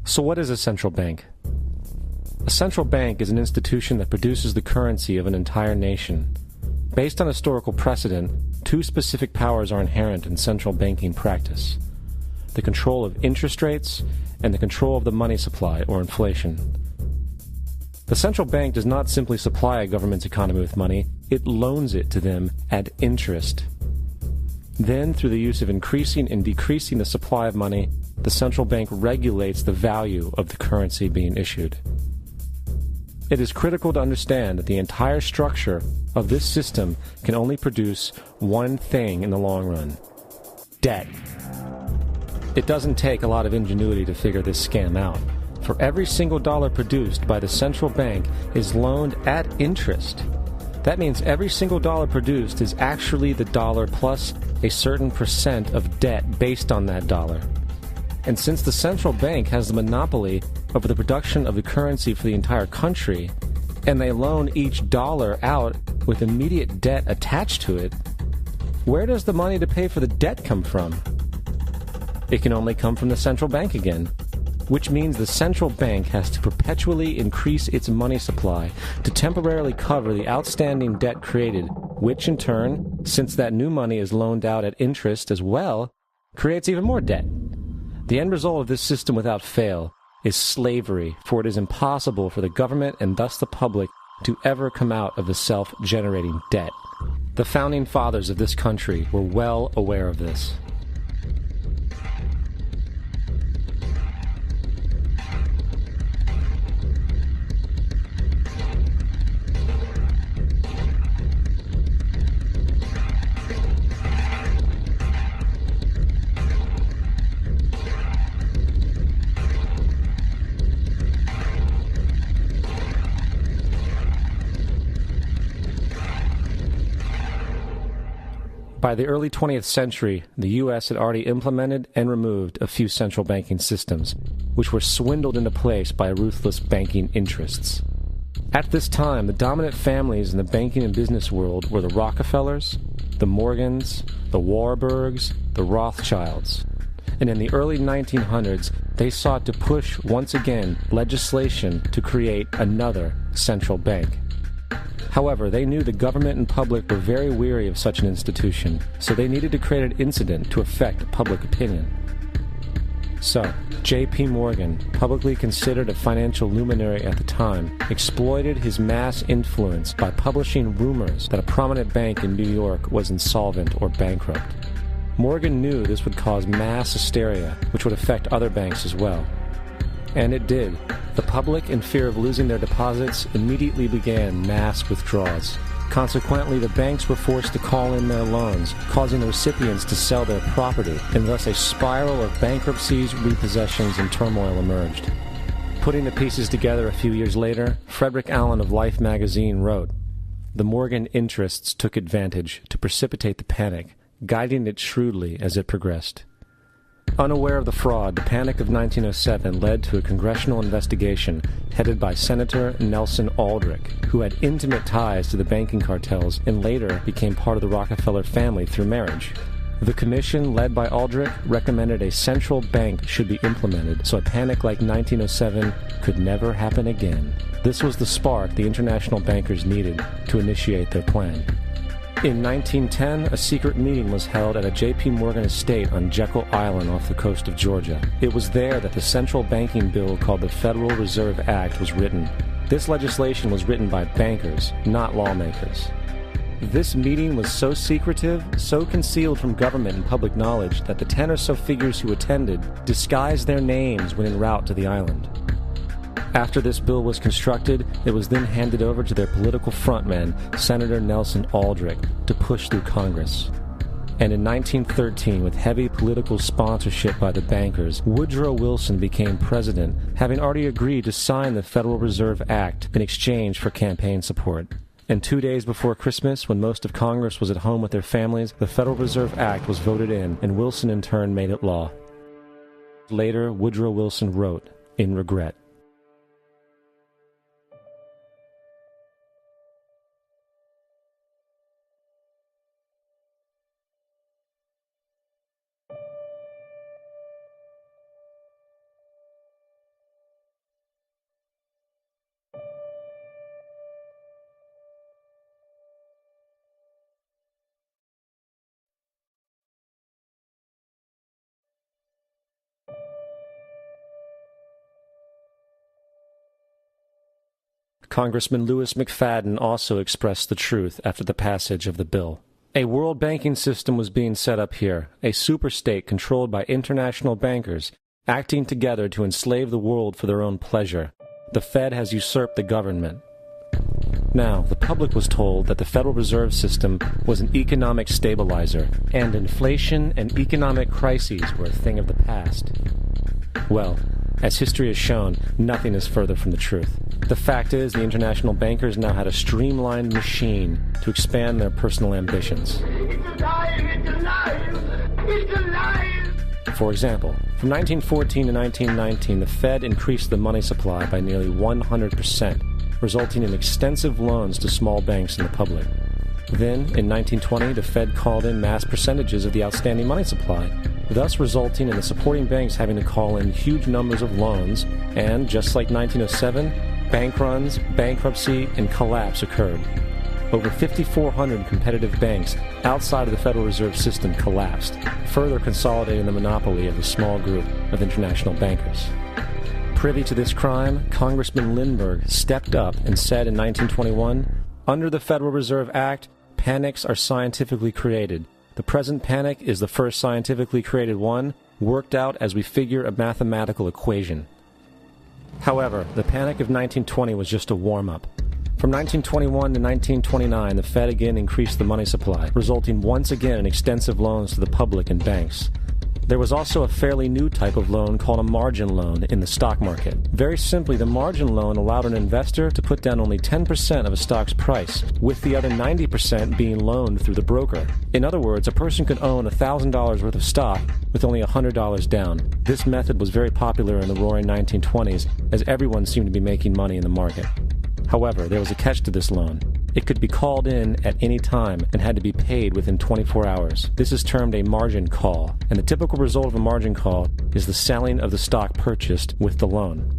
So what is a central bank? A central bank is an institution that produces the currency of an entire nation. Based on historical precedent, two specific powers are inherent in central banking practice: the control of interest rates and the control of the money supply, or inflation. The central bank does not simply supply a government's economy with money, it loans it to them at interest. Then, through the use of increasing and decreasing the supply of money, the central bank regulates the value of the currency being issued. It is critical to understand that the entire structure of this system can only produce one thing in the long run: debt. It doesn't take a lot of ingenuity to figure this scam out. For every single dollar produced by the central bank is loaned at interest. That means every single dollar produced is actually the dollar plus a certain percent of debt based on that dollar. And since the central bank has the monopoly over the production of the currency for the entire country, and they loan each dollar out with immediate debt attached to it, where does the money to pay for the debt come from? It can only come from the central bank again, which means the central bank has to perpetually increase its money supply to temporarily cover the outstanding debt created, which in turn, since that new money is loaned out at interest as well, creates even more debt. The end result of this system without fail is slavery, for it is impossible for the government and thus the public to ever come out of the self-generating debt. The founding fathers of this country were well aware of this. By the early 20th century, the U.S. had already implemented and removed a few central banking systems, which were swindled into place by ruthless banking interests. At this time, the dominant families in the banking and business world were the Rockefellers, the Morgans, the Warburgs, the Rothschilds. And in the early 1900s, they sought to push, once again, legislation to create another central bank. However, they knew the government and public were very weary of such an institution, so they needed to create an incident to affect public opinion. So, J.P. Morgan, publicly considered a financial luminary at the time, exploited his mass influence by publishing rumors that a prominent bank in New York was insolvent or bankrupt. Morgan knew this would cause mass hysteria, which would affect other banks as well. And it did. The public, in fear of losing their deposits, immediately began mass withdrawals. Consequently, the banks were forced to call in their loans, causing the recipients to sell their property, and thus a spiral of bankruptcies, repossessions, and turmoil emerged. Putting the pieces together a few years later, Frederick Allen of Life magazine wrote, "The Morgan interests took advantage to precipitate the panic, guiding it shrewdly as it progressed." Unaware of the fraud, the Panic of 1907 led to a congressional investigation headed by Senator Nelson Aldrich, who had intimate ties to the banking cartels and later became part of the Rockefeller family through marriage. The commission, led by Aldrich, recommended a central bank should be implemented so a panic like 1907 could never happen again. This was the spark the international bankers needed to initiate their plan. In 1910, a secret meeting was held at a J.P. Morgan estate on Jekyll Island off the coast of Georgia. It was there that the central banking bill called the Federal Reserve Act was written. This legislation was written by bankers, not lawmakers. This meeting was so secretive, so concealed from government and public knowledge that the 10 or so figures who attended disguised their names when en route to the island. After this bill was constructed, it was then handed over to their political frontman, Senator Nelson Aldrich, to push through Congress. And in 1913, with heavy political sponsorship by the bankers, Woodrow Wilson became president, having already agreed to sign the Federal Reserve Act in exchange for campaign support. And 2 days before Christmas, when most of Congress was at home with their families, the Federal Reserve Act was voted in, and Wilson in turn made it law. Later, Woodrow Wilson wrote, in regret, Congressman Louis McFadden also expressed the truth after the passage of the bill. A world banking system was being set up here, a superstate controlled by international bankers, acting together to enslave the world for their own pleasure. The Fed has usurped the government. Now, the public was told that the Federal Reserve System was an economic stabilizer, and inflation and economic crises were a thing of the past. Well, as history has shown, nothing is further from the truth. The fact is, the international bankers now had a streamlined machine to expand their personal ambitions. It's alive! It's alive! It's alive! For example, from 1914 to 1919, the Fed increased the money supply by nearly 100%, resulting in extensive loans to small banks and the public. Then, in 1920, the Fed called in mass percentages of the outstanding money supply, thus resulting in the supporting banks having to call in huge numbers of loans, and, just like 1907, bank runs, bankruptcy, and collapse occurred. Over 5,400 competitive banks outside of the Federal Reserve System collapsed, further consolidating the monopoly of a small group of international bankers. Privy to this crime, Congressman Lindbergh stepped up and said in 1921, "Under the Federal Reserve Act, panics are scientifically created. The present panic is the first scientifically created one, worked out as we figure a mathematical equation." However, the panic of 1920 was just a warm-up. From 1921 to 1929, the Fed again increased the money supply, resulting once again in extensive loans to the public and banks. There was also a fairly new type of loan called a margin loan in the stock market. Very simply, the margin loan allowed an investor to put down only 10% of a stock's price, with the other 90% being loaned through the broker. In other words, a person could own $1,000 worth of stock with only $100 down. This method was very popular in the roaring 1920s, as everyone seemed to be making money in the market. However, there was a catch to this loan. It could be called in at any time and had to be paid within 24 hours. This is termed a margin call, and the typical result of a margin call is the selling of the stock purchased with the loan.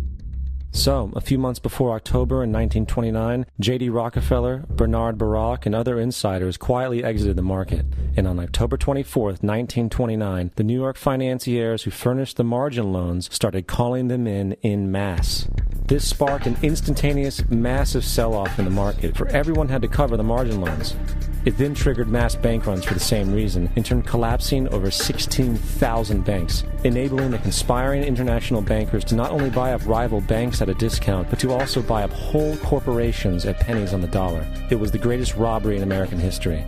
So, a few months before October in 1929, J.D. Rockefeller, Bernard Baruch, and other insiders quietly exited the market, and on October 24, 1929, the New York financiers who furnished the margin loans started calling them in masse. This sparked an instantaneous, massive sell-off in the market, for everyone had to cover the margin loans. It then triggered mass bank runs for the same reason, in turn collapsing over 16,000 banks, enabling the conspiring international bankers to not only buy up rival banks at a discount, but to also buy up whole corporations at pennies on the dollar. It was the greatest robbery in American history.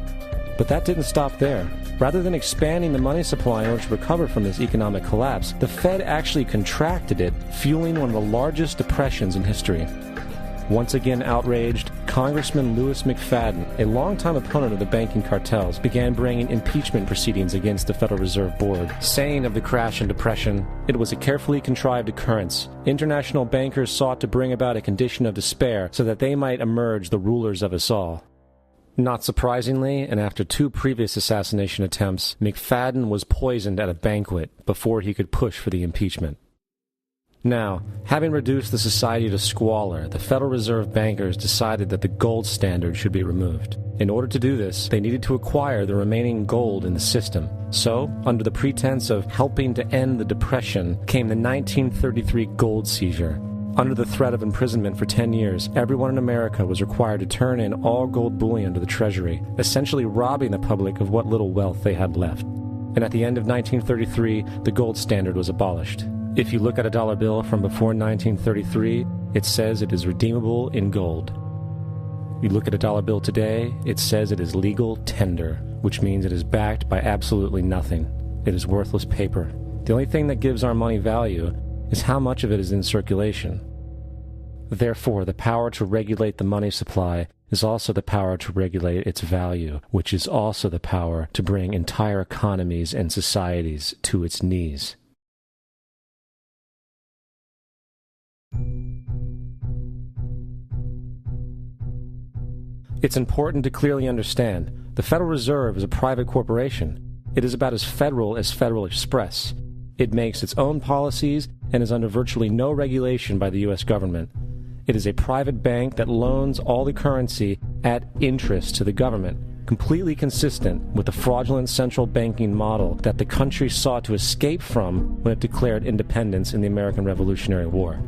But that didn't stop there. Rather than expanding the money supply in order to recover from this economic collapse, the Fed actually contracted it, fueling one of the largest depressions in history. Once again outraged, Congressman Louis McFadden, a longtime opponent of the banking cartels, began bringing impeachment proceedings against the Federal Reserve Board, saying of the crash and depression, it was a carefully contrived occurrence. International bankers sought to bring about a condition of despair so that they might emerge the rulers of us all. Not surprisingly, and after 2 previous assassination attempts, McFadden was poisoned at a banquet before he could push for the impeachment. Now, having reduced the society to squalor, the Federal Reserve bankers decided that the gold standard should be removed. In order to do this, they needed to acquire the remaining gold in the system. So, under the pretense of helping to end the Depression, came the 1933 gold seizure. Under the threat of imprisonment for 10 years, everyone in America was required to turn in all gold bullion to the Treasury, essentially robbing the public of what little wealth they had left. And at the end of 1933, the gold standard was abolished. If you look at a dollar bill from before 1933, it says it is redeemable in gold. You look at a dollar bill today, it says it is legal tender, which means it is backed by absolutely nothing. It is worthless paper. The only thing that gives our money value is how much of it is in circulation. Therefore, the power to regulate the money supply is also the power to regulate its value, which is also the power to bring entire economies and societies to its knees. It's important to clearly understand, the Federal Reserve is a private corporation. It is about as Federal Express. It makes its own policies and is under virtually no regulation by the U.S. government. It is a private bank that loans all the currency at interest to the government, completely consistent with the fraudulent central banking model that the country sought to escape from when it declared independence in the American Revolutionary War.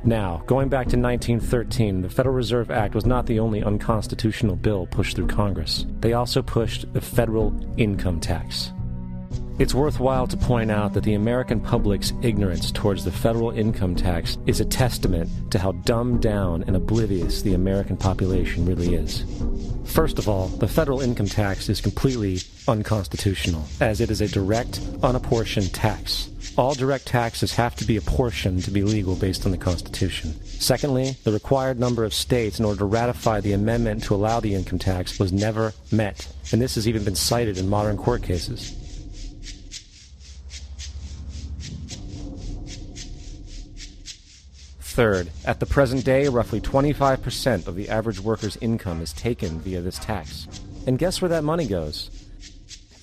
Now, going back to 1913, the Federal Reserve Act was not the only unconstitutional bill pushed through Congress. They also pushed the federal income tax. It's worthwhile to point out that the American public's ignorance towards the federal income tax is a testament to how dumbed down and oblivious the American population really is. First of all, the federal income tax is completely unconstitutional, as it is a direct, unapportioned tax. All direct taxes have to be apportioned to be legal based on the Constitution. Secondly, the required number of states in order to ratify the amendment to allow the income tax was never met, and this has even been cited in modern court cases. Third, at the present day, roughly 25% of the average worker's income is taken via this tax. And guess where that money goes?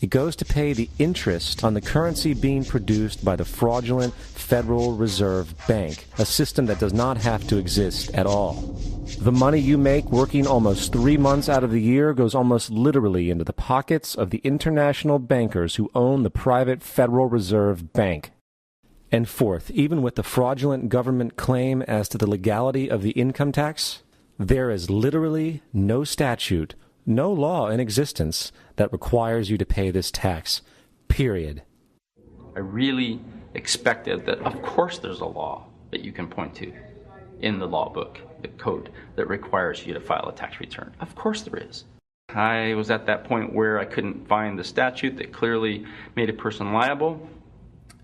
It goes to pay the interest on the currency being produced by the fraudulent Federal Reserve Bank, a system that does not have to exist at all. The money you make working almost 3 months out of the year goes almost literally into the pockets of the international bankers who own the private Federal Reserve Bank. And fourth, even with the fraudulent government claim as to the legality of the income tax, there is literally no statute, no law in existence that requires you to pay this tax, period. I really expected that, of course, there's a law that you can point to in the law book, the code, that requires you to file a tax return. Of course there is. I was at that point where I couldn't find the statute that clearly made a person liable.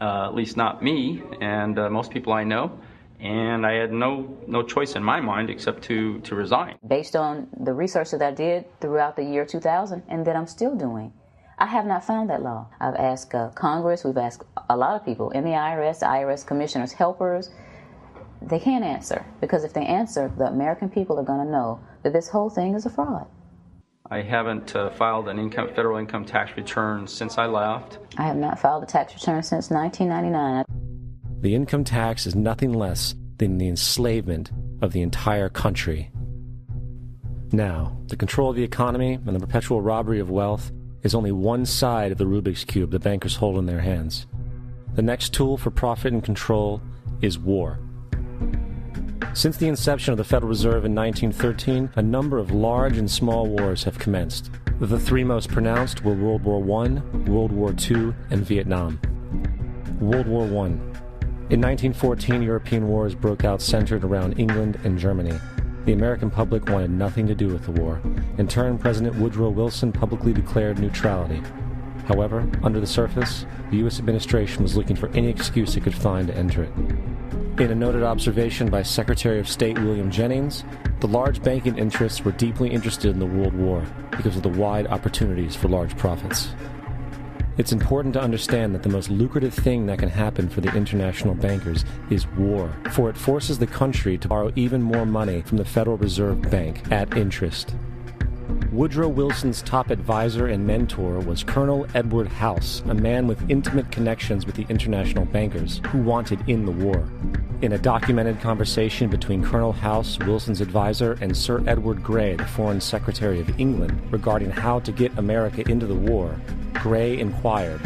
At least not me, and most people I know, and I had no choice in my mind except to resign. Based on the research that I did throughout the year 2000, and that I'm still doing, I have not found that law. I've asked Congress, we've asked a lot of people in the IRS commissioners, helpers. They can't answer, because if they answer, the American people are going to know that this whole thing is a fraud. I haven't filed an federal income tax return since I left. I have not filed a tax return since 1999. The income tax is nothing less than the enslavement of the entire country. Now, the control of the economy and the perpetual robbery of wealth is only one side of the Rubik's Cube the bankers hold in their hands. The next tool for profit and control is war. Since the inception of the Federal Reserve in 1913, a number of large and small wars have commenced. The three most pronounced were World War I, World War II, and Vietnam. World War I. In 1914, European wars broke out centered around England and Germany. The American public wanted nothing to do with the war. In turn, President Woodrow Wilson publicly declared neutrality. However, under the surface, the U.S. administration was looking for any excuse it could find to enter it. In a noted observation by Secretary of State William Jennings, the large banking interests were deeply interested in the World War because of the wide opportunities for large profits. It's important to understand that the most lucrative thing that can happen for the international bankers is war, for it forces the country to borrow even more money from the Federal Reserve Bank at interest. Woodrow Wilson's top advisor and mentor was Colonel Edward House, a man with intimate connections with the international bankers who wanted in the war. In a documented conversation between Colonel House, Wilson's advisor, and Sir Edward Grey, the Foreign Secretary of England, regarding how to get America into the war, Grey inquired,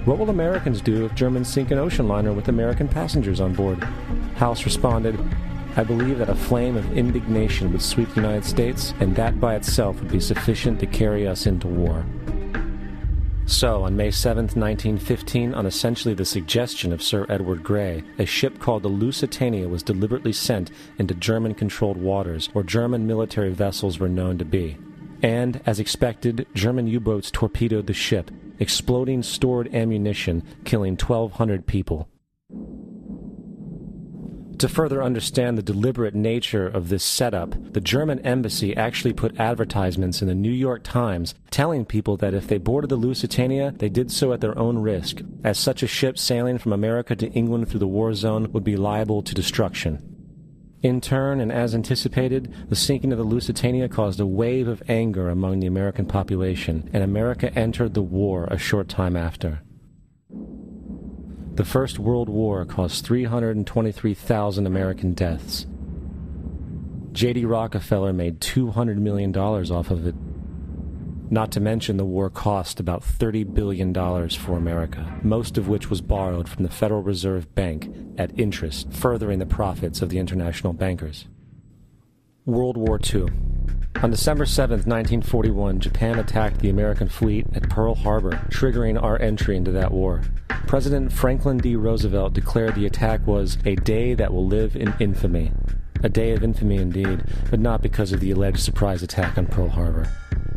"What will Americans do if Germans sink an ocean liner with American passengers on board?" House responded, "I believe that a flame of indignation would sweep the United States, and that by itself would be sufficient to carry us into war." So, on May 7, 1915, on essentially the suggestion of Sir Edward Grey, a ship called the Lusitania was deliberately sent into German-controlled waters, where German military vessels were known to be. And, as expected, German U-boats torpedoed the ship, exploding stored ammunition, killing 1,200 people. To further understand the deliberate nature of this setup, the German embassy actually put advertisements in the New York Times telling people that if they boarded the Lusitania, they did so at their own risk, as such a ship sailing from America to England through the war zone would be liable to destruction. In turn, and as anticipated, the sinking of the Lusitania caused a wave of anger among the American population, and America entered the war a short time after. The First World War caused 323,000 American deaths. J.D. Rockefeller made $200 million off of it. Not to mention the war cost about $30 billion for America, most of which was borrowed from the Federal Reserve Bank at interest, furthering the profits of the international bankers. World War II. On December 7, 1941, Japan attacked the American fleet at Pearl Harbor, triggering our entry into that war. President Franklin D. Roosevelt declared the attack was a day that will live in infamy. A day of infamy indeed, but not because of the alleged surprise attack on Pearl Harbor.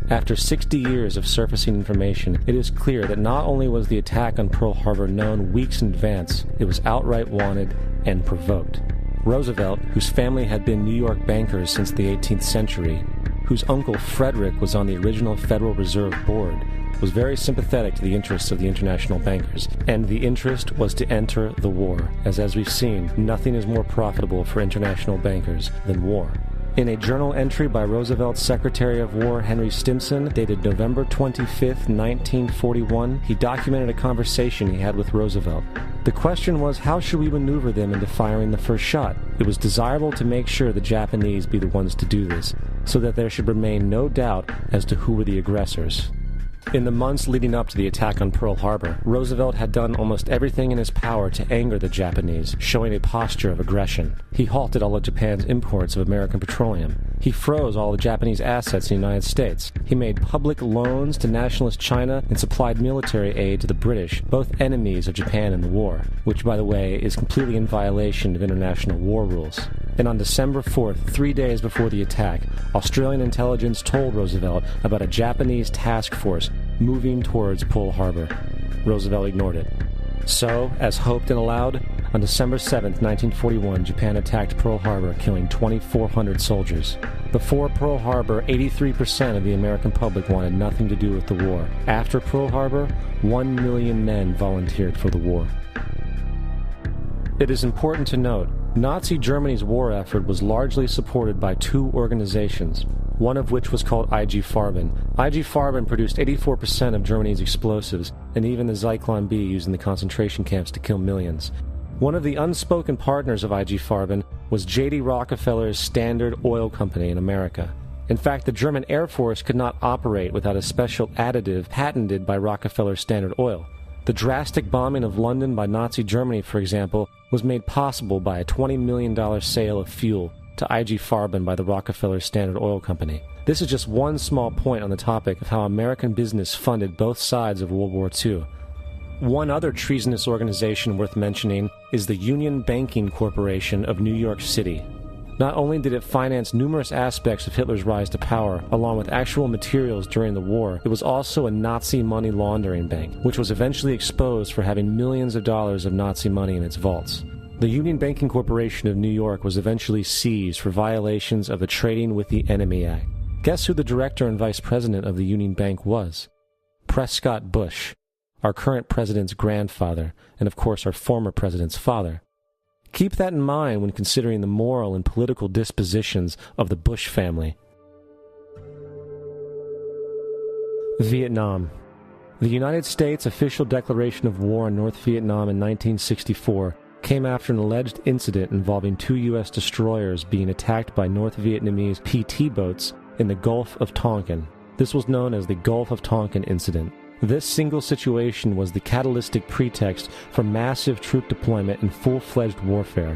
After 60 years of surfacing information, it is clear that not only was the attack on Pearl Harbor known weeks in advance, it was outright wanted and provoked. Roosevelt, whose family had been New York bankers since the 18th century, whose uncle Frederick was on the original Federal Reserve Board, was very sympathetic to the interests of the international bankers, and the interest was to enter the war, as we've seen, nothing is more profitable for international bankers than war. In a journal entry by Roosevelt's Secretary of War Henry Stimson, dated November 25, 1941, he documented a conversation he had with Roosevelt. The question was, how should we maneuver them into firing the first shot? It was desirable to make sure the Japanese be the ones to do this, so that there should remain no doubt as to who were the aggressors. In the months leading up to the attack on Pearl Harbor, Roosevelt had done almost everything in his power to anger the Japanese, showing a posture of aggression. He halted all of Japan's imports of American petroleum. He froze all the Japanese assets in the United States. He made public loans to nationalist China and supplied military aid to the British, both enemies of Japan in the war, which, by the way, is completely in violation of international war rules. And on December 4th, 3 days before the attack, Australian intelligence told Roosevelt about a Japanese task force moving towards Pearl Harbor. Roosevelt ignored it. So, as hoped and allowed, on December 7th, 1941, Japan attacked Pearl Harbor, killing 2,400 soldiers. Before Pearl Harbor, 83% of the American public wanted nothing to do with the war. After Pearl Harbor, 1 million men volunteered for the war. It is important to note, Nazi Germany's war effort was largely supported by two organizations, one of which was called IG Farben. IG Farben produced 84% of Germany's explosives, and even the Zyklon B used in the concentration camps to kill millions. One of the unspoken partners of IG Farben was J.D. Rockefeller's Standard Oil Company in America. In fact, the German Air Force could not operate without a special additive patented by Rockefeller Standard Oil. The drastic bombing of London by Nazi Germany, for example, was made possible by a $20 million sale of fuel to IG Farben by the Rockefeller Standard Oil Company. This is just one small point on the topic of how American business funded both sides of World War II. One other treasonous organization worth mentioning is the Union Banking Corporation of New York City. Not only did it finance numerous aspects of Hitler's rise to power, along with actual materials during the war, it was also a Nazi money laundering bank, which was eventually exposed for having millions of dollars of Nazi money in its vaults. The Union Banking Corporation of New York was eventually seized for violations of the Trading with the Enemy Act. Guess who the director and vice president of the Union Bank was? Prescott Bush, our current president's grandfather, and of course our former president's father. Keep that in mind when considering the moral and political dispositions of the Bush family. Vietnam. The United States' official declaration of war on North Vietnam in 1964 came after an alleged incident involving 2 U.S. destroyers being attacked by North Vietnamese PT boats in the Gulf of Tonkin. This was known as the Gulf of Tonkin Incident. This single situation was the catalytic pretext for massive troop deployment and full-fledged warfare.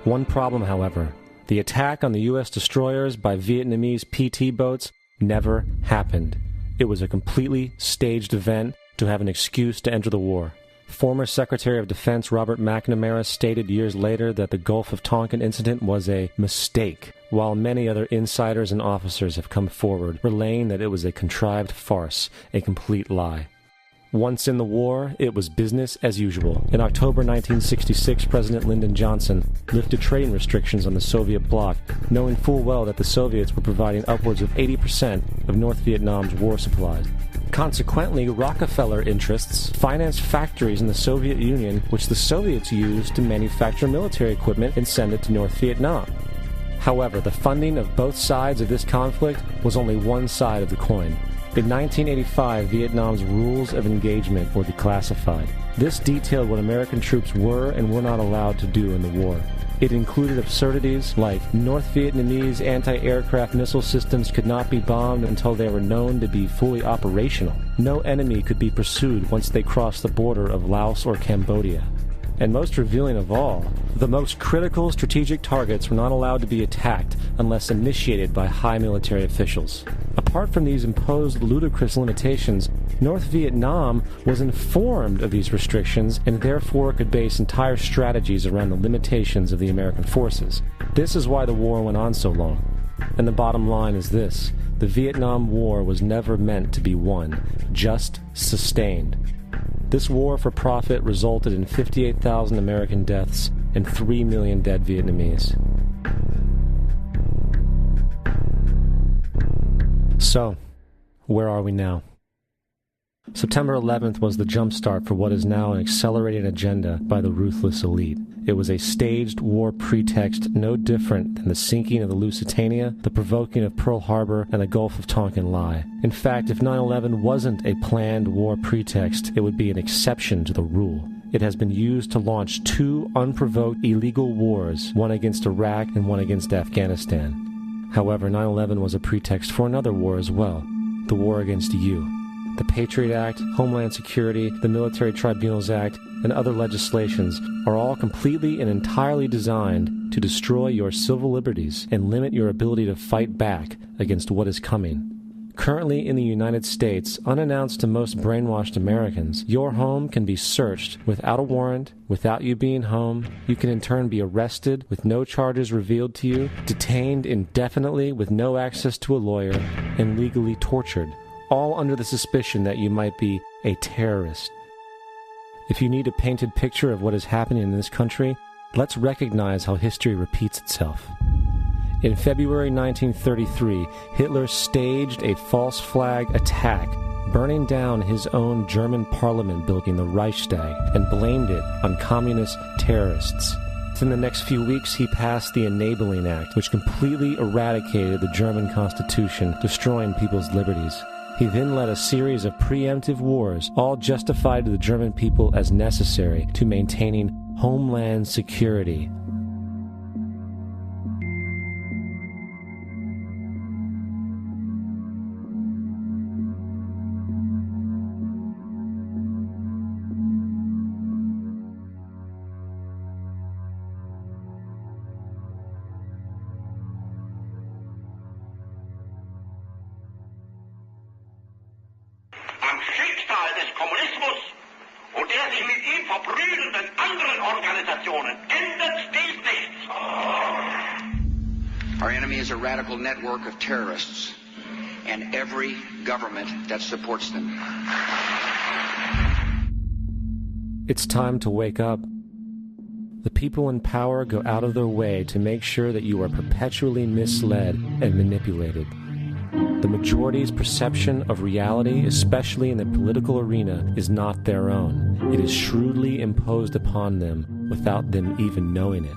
One problem, however, the attack on the U.S. destroyers by Vietnamese PT boats never happened. It was a completely staged event to have an excuse to enter the war. Former Secretary of Defense Robert McNamara stated years later that the Gulf of Tonkin incident was a mistake, while many other insiders and officers have come forward, relaying that it was a contrived farce, a complete lie. Once in the war, it was business as usual. In October 1966, President Lyndon Johnson lifted trading restrictions on the Soviet bloc, knowing full well that the Soviets were providing upwards of 80% of North Vietnam's war supplies. Consequently, Rockefeller interests financed factories in the Soviet Union, which the Soviets used to manufacture military equipment and send it to North Vietnam. However, the funding of both sides of this conflict was only one side of the coin. In 1985, Vietnam's rules of engagement were declassified. This detailed what American troops were and were not allowed to do in the war. It included absurdities like North Vietnamese anti-aircraft missile systems could not be bombed until they were known to be fully operational. No enemy could be pursued once they crossed the border of Laos or Cambodia. And most revealing of all, the most critical strategic targets were not allowed to be attacked unless initiated by high military officials. Apart from these imposed ludicrous limitations, North Vietnam was informed of these restrictions and therefore could base entire strategies around the limitations of the American forces. This is why the war went on so long. And the bottom line is this: the Vietnam War was never meant to be won, just sustained. This war for profit resulted in 58,000 American deaths and 3 million dead Vietnamese. So, where are we now? September 11th was the jumpstart for what is now an accelerated agenda by the ruthless elite. It was a staged war pretext no different than the sinking of the Lusitania, the provoking of Pearl Harbor, and the Gulf of Tonkin lie. In fact, if 9/11 wasn't a planned war pretext, it would be an exception to the rule. It has been used to launch 2 unprovoked illegal wars, one against Iraq and one against Afghanistan. However, 9/11 was a pretext for another war as well, the war against you. The Patriot Act, Homeland Security, the Military Tribunals Act, and other legislations are all completely and entirely designed to destroy your civil liberties and limit your ability to fight back against what is coming. Currently in the United States, unannounced to most brainwashed Americans, your home can be searched without a warrant, without you being home. You can in turn be arrested with no charges revealed to you, detained indefinitely with no access to a lawyer, and legally tortured, all under the suspicion that you might be a terrorist. If you need a painted picture of what is happening in this country, let's recognize how history repeats itself. In February 1933, Hitler staged a false flag attack, burning down his own German parliament building, the Reichstag, and blamed it on communist terrorists. In the next few weeks, he passed the Enabling Act, which completely eradicated the German Constitution, destroying people's liberties. He then led a series of preemptive wars, all justified to the German people as necessary to maintaining homeland security. werde ich mit ihm verprügeln mit anderen Organisationen. Ändert dies nichts. Our enemy is a radical network of terrorists and every government that supports them. It's time to wake up. The people in power go out of their way to make sure that you are perpetually misled and manipulated. The majority's perception of reality, especially in the political arena, is not their own. It is shrewdly imposed upon them without them even knowing it.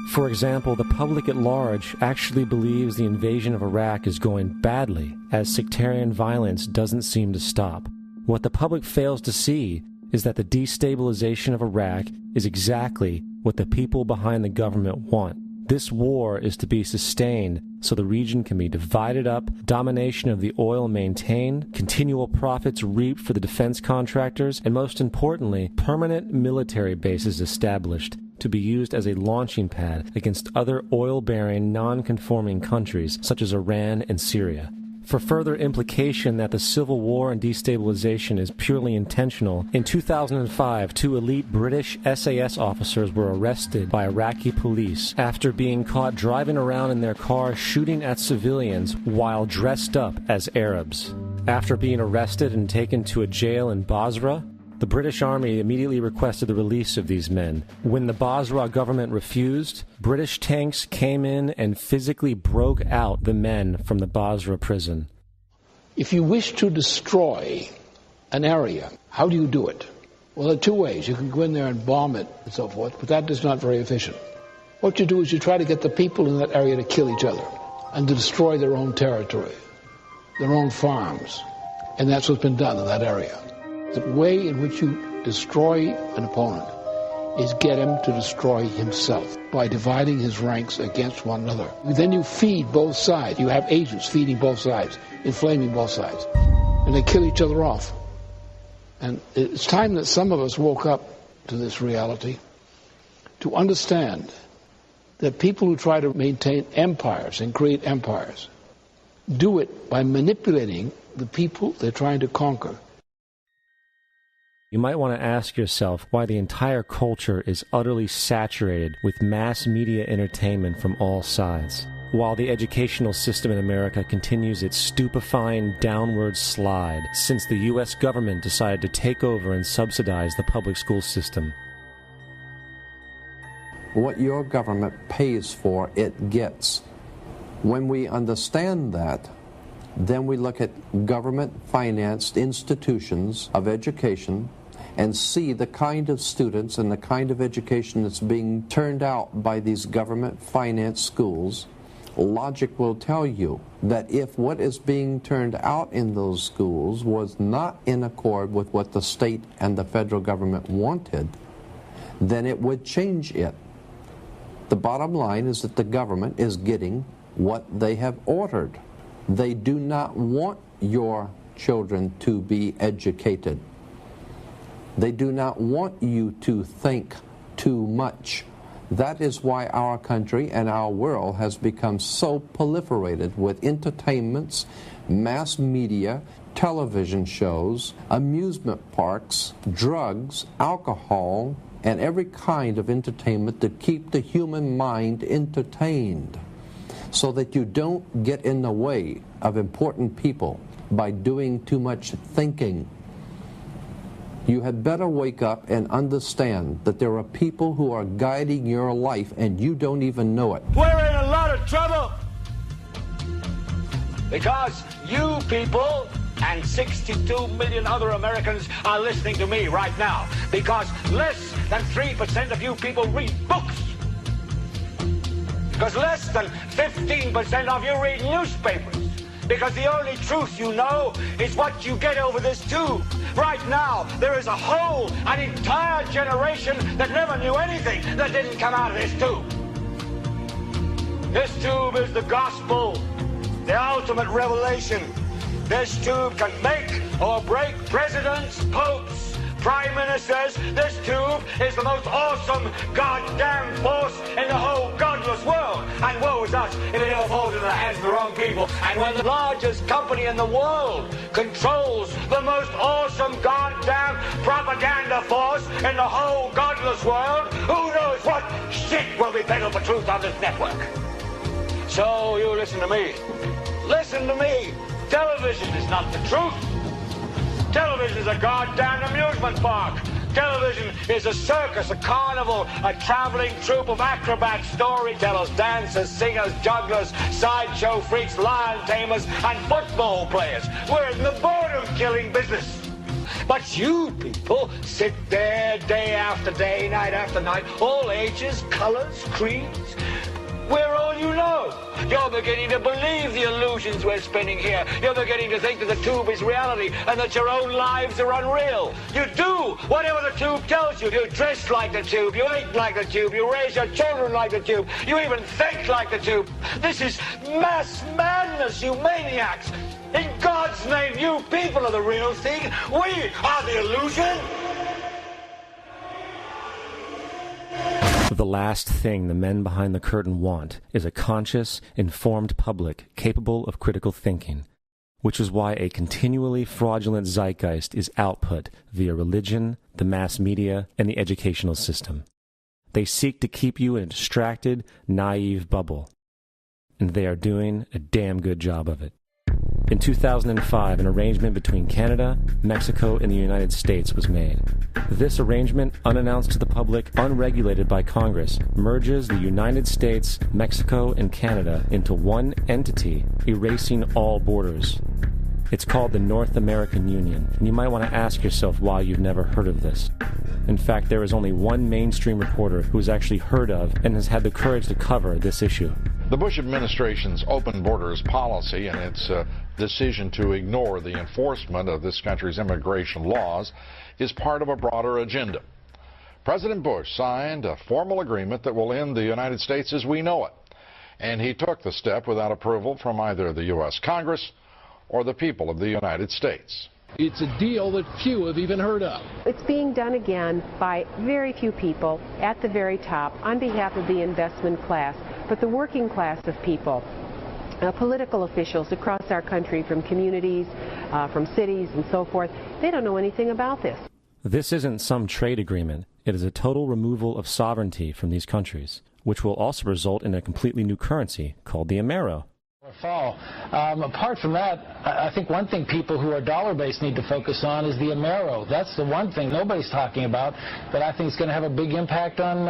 For example, the public at large actually believes the invasion of Iraq is going badly, as sectarian violence doesn't seem to stop. What the public fails to see is that the destabilization of Iraq is exactly what the people behind the government want. This war is to be sustained so the region can be divided up, domination of the oil maintained, continual profits reaped for the defense contractors, and most importantly, permanent military bases established to be used as a launching pad against other oil-bearing, non-conforming countries such as Iran and Syria. For further implication that the civil war and destabilization is purely intentional, in 2005, 2 elite British SAS officers were arrested by Iraqi police after being caught driving around in their car shooting at civilians while dressed up as Arabs. After being arrested and taken to a jail in Basra, the British Army immediately requested the release of these men. When the Basra government refused, British tanks came in and physically broke out the men from the Basra prison. If you wish to destroy an area, how do you do it? Well, there are 2 ways. You can go in there and bomb it and so forth, but that is not very efficient. What you do is you try to get the people in that area to kill each other and to destroy their own territory, their own farms. And that's what's been done in that area. The way in which you destroy an opponent is get him to destroy himself by dividing his ranks against one another. Then you feed both sides. You have agents feeding both sides, inflaming both sides. And they kill each other off. And it's time that some of us woke up to this reality to understand that people who try to maintain empires and create empires do it by manipulating the people they're trying to conquer. You might want to ask yourself why the entire culture is utterly saturated with mass media entertainment from all sides, while the educational system in America continues its stupefying downward slide since the U.S. government decided to take over and subsidize the public school system. What your government pays for, it gets. When we understand that, then we look at government-financed institutions of education and see the kind of students and the kind of education that's being turned out by these government-financed schools. Logic will tell you that if what is being turned out in those schools was not in accord with what the state and the federal government wanted, then it would change it. The bottom line is that the government is getting what they have ordered. They do not want your children to be educated. They do not want you to think too much. That is why our country and our world has become so proliferated with entertainments, mass media, television shows, amusement parks, drugs, alcohol, and every kind of entertainment to keep the human mind entertained, so that you don't get in the way of important people by doing too much thinking. You had better wake up and understand that there are people who are guiding your life and you don't even know it. We're in a lot of trouble because you people and 62 million other Americans are listening to me right now, because less than 3% of you people read books, because less than 15% of you read newspapers, because the only truth you know is what you get over this tube. Right now, there is an entire generation that never knew anything that didn't come out of this tube. This tube is the gospel, the ultimate revelation. This tube can make or break presidents, popes, prime ministers, this tube is the most awesome goddamn force in the whole godless world. And woe is us if it all falls into the hands of the wrong people. And when the largest company in the world controls the most awesome goddamn propaganda force in the whole godless world, who knows what shit will be peddled for truth on this network. So you listen to me. Listen to me. Television is not the truth. Television is a goddamn amusement park. Television is a circus, a carnival, a traveling troupe of acrobats, storytellers, dancers, singers, jugglers, sideshow freaks, lion tamers, and football players. We're in the boredom-killing business. But you people sit there day after day, night after night, all ages, colors, creeds. We're all you know. You're beginning to believe the illusions we're spinning here. You're beginning to think that the tube is reality and that your own lives are unreal. You do whatever the tube tells you. You dress like the tube. You eat like the tube. You raise your children like the tube. You even think like the tube. This is mass madness, you maniacs. In God's name, you people are the real thing. We are the illusion. The last thing the men behind the curtain want is a conscious, informed public capable of critical thinking, which is why a continually fraudulent zeitgeist is output via religion, the mass media, and the educational system. They seek to keep you in a distracted, naive bubble, and they are doing a damn good job of it. In 2005, an arrangement between Canada, Mexico, and the United States was made. This arrangement, unannounced to the public, unregulated by Congress, merges the United States, Mexico, and Canada into one entity, erasing all borders. It's called the North American Union, and you might want to ask yourself why you've never heard of this. In fact, there is only one mainstream reporter who has actually heard of and has had the courage to cover this issue. The Bush administration's open borders policy and its decision to ignore the enforcement of this country's immigration laws is part of a broader agenda. President Bush signed a formal agreement that will end the United States as we know it, and he took the step without approval from either the U.S. Congress or the people of the United States. It's a deal that few have even heard of. It's being done again by very few people at the very top on behalf of the investment class, but the working class of people, political officials across our country, from communities, from cities and so forth, they don't know anything about this. This isn't some trade agreement. It is a total removal of sovereignty from these countries, which will also result in a completely new currency called the Amero. Fall. Apart from that, I think one thing people who are dollar-based need to focus on is the Amero. That's the one thing nobody's talking about that I think is going to have a big impact on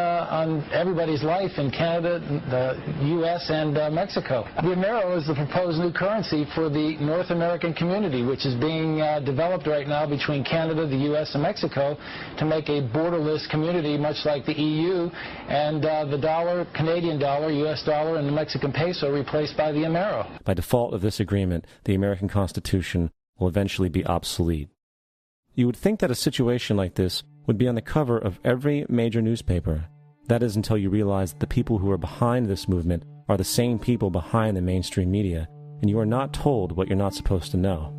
everybody's life in Canada, the U.S., and Mexico. The Amero is the proposed new currency for the North American community, which is being developed right now between Canada, the U.S., and Mexico to make a borderless community, much like the EU, and the dollar, Canadian dollar, U.S. dollar, and the Mexican peso replaced by the Amero. By default of this agreement, the American Constitution will eventually be obsolete. You would think that a situation like this would be on the cover of every major newspaper. That is until you realize that the people who are behind this movement are the same people behind the mainstream media, and you are not told what you're not supposed to know.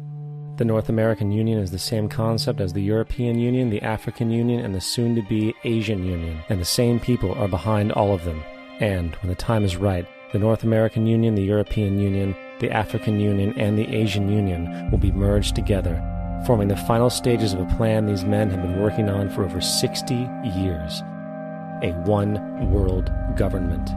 The North American Union is the same concept as the European Union, the African Union, and the soon-to-be Asian Union, and the same people are behind all of them. And, when the time is right, the North American Union, the European Union, the African Union, and the Asian Union will be merged together, forming the final stages of a plan these men have been working on for over 60 years. A one-world government.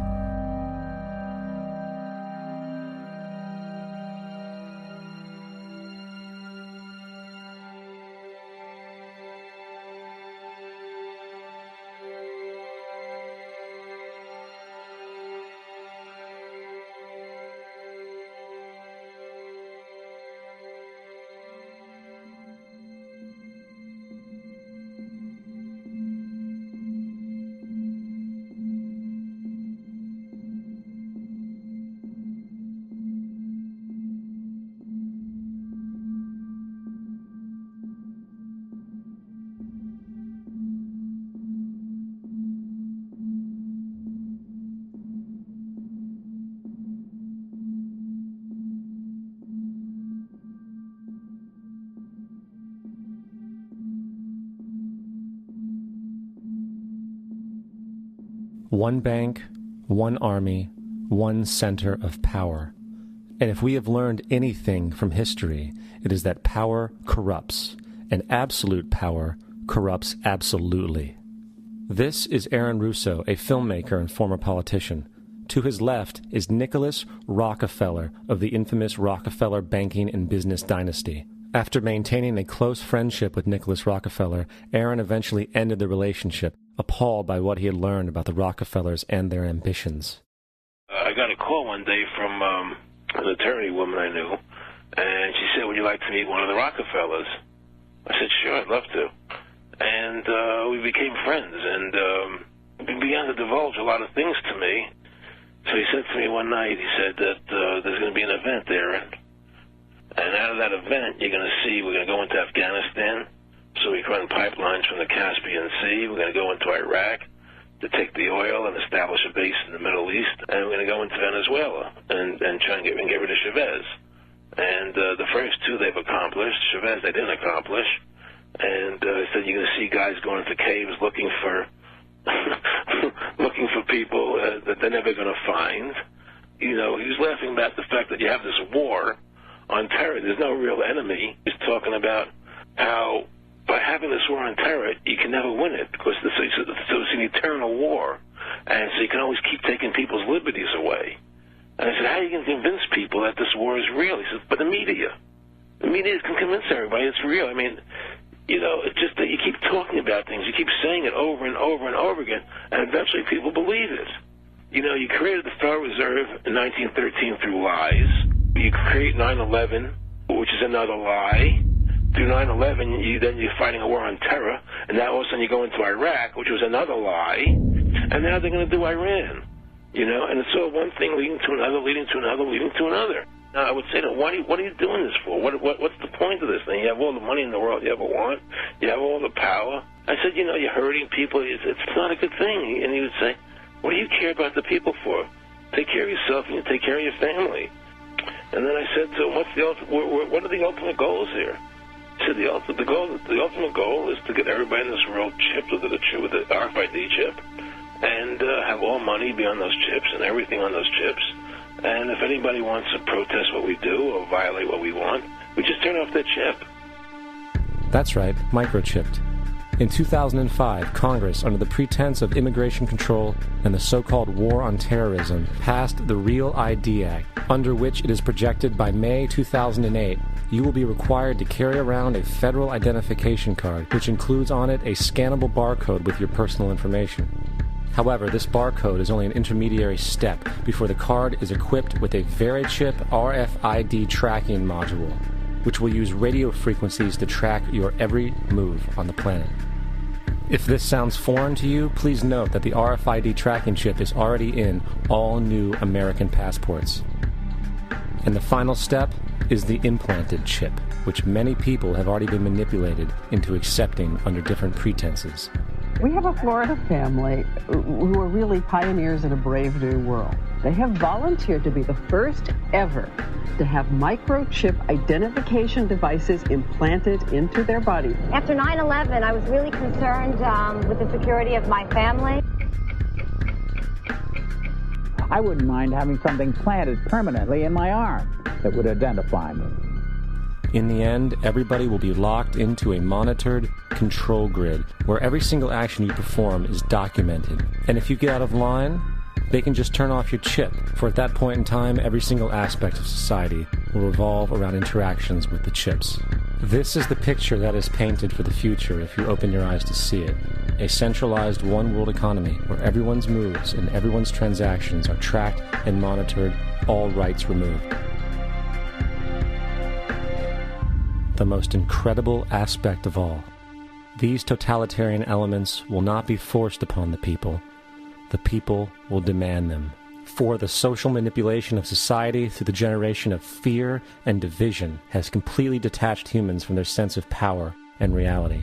One bank, one army, one center of power. And if we have learned anything from history, it is that power corrupts, and absolute power corrupts absolutely. This is Aaron Russo, a filmmaker and former politician. To his left is Nicholas Rockefeller of the infamous Rockefeller banking and business dynasty. After maintaining a close friendship with Nicholas Rockefeller, Aaron eventually ended the relationship, appalled by what he had learned about the Rockefellers and their ambitions. I got a call one day from an attorney woman I knew, and she said, "Would you like to meet one of the Rockefellers?" I said, "Sure, I'd love to." And we became friends, and he began to divulge a lot of things to me. So he said to me one night, he said that there's going to be an event there, and out of that event, you're going to see we're going to go into Afghanistan, so we can run pipelines from the Caspian Sea. We're going to go into Iraq to take the oil and establish a base in the Middle East, and we're going to go into Venezuela and try and get rid of Chavez. And the first two they've accomplished. Chavez they didn't accomplish. And he said you're going to see guys going into caves looking for looking for people that they're never going to find. You know, he was laughing about the fact that you have this war on terror. There's no real enemy. He's talking about how by having this war on terror, you can never win it because it's an eternal war. And so you can always keep taking people's liberties away. And I said, how are you going to convince people that this war is real? He says, but the media. The media can convince everybody it's real. I mean, you know, it's just that you keep talking about things. You keep saying it over and over and over again, and eventually people believe it. You know, you created the Federal Reserve in 1913 through lies. You create 9/11, which is another lie. Through 9/11, then you're fighting a war on terror, and now all of a sudden you go into Iraq, which was another lie, and now they're going to do Iran. You know, and it's all one thing leading to another, leading to another, leading to another. Now, I would say, what are you doing this for? What's the point of this thing? You have all the money in the world you ever want. You have all the power. I said, you know, you're hurting people. It's not a good thing. And he would say, what do you care about the people for? Take care of yourself and you take care of your family. And then I said to him, what are the ultimate goals here? He said, the ultimate goal is to get everybody in this world chipped with the RFID chip and have all money be on those chips and everything on those chips. And if anybody wants to protest what we do or violate what we want, we just turn off their chip. That's right, microchipped. In 2005, Congress, under the pretense of immigration control and the so-called war on terrorism, passed the Real ID Act, under which it is projected by May 2008, you will be required to carry around a federal identification card, which includes on it a scannable barcode with your personal information. However, this barcode is only an intermediary step before the card is equipped with a VeriChip RFID tracking module, which will use radio frequencies to track your every move on the planet. If this sounds foreign to you, please note that the RFID tracking chip is already in all new American passports. And the final step is the implanted chip, which many people have already been manipulated into accepting under different pretenses. We have a Florida family who are really pioneers in a brave new world. They have volunteered to be the first ever to have microchip identification devices implanted into their body. After 9/11, I was really concerned with the security of my family. I wouldn't mind having something planted permanently in my arm that would identify me. In the end, everybody will be locked into a monitored control grid where every single action you perform is documented. And if you get out of line, they can just turn off your chip, for at that point in time, every single aspect of society will revolve around interactions with the chips. This is the picture that is painted for the future if you open your eyes to see it. A centralized one-world economy where everyone's moves and everyone's transactions are tracked and monitored, all rights removed. The most incredible aspect of all. These totalitarian elements will not be forced upon the people. The people will demand them. For the social manipulation of society through the generation of fear and division has completely detached humans from their sense of power and reality.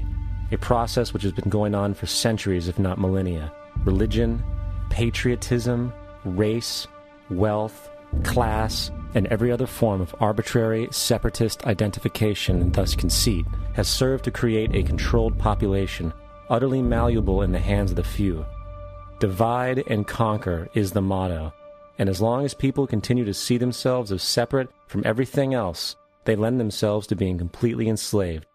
A process which has been going on for centuries, if not millennia. Religion, patriotism, race, wealth, class, and every other form of arbitrary, separatist identification and thus conceit has served to create a controlled population, utterly malleable in the hands of the few. Divide and conquer is the motto, and as long as people continue to see themselves as separate from everything else, they lend themselves to being completely enslaved.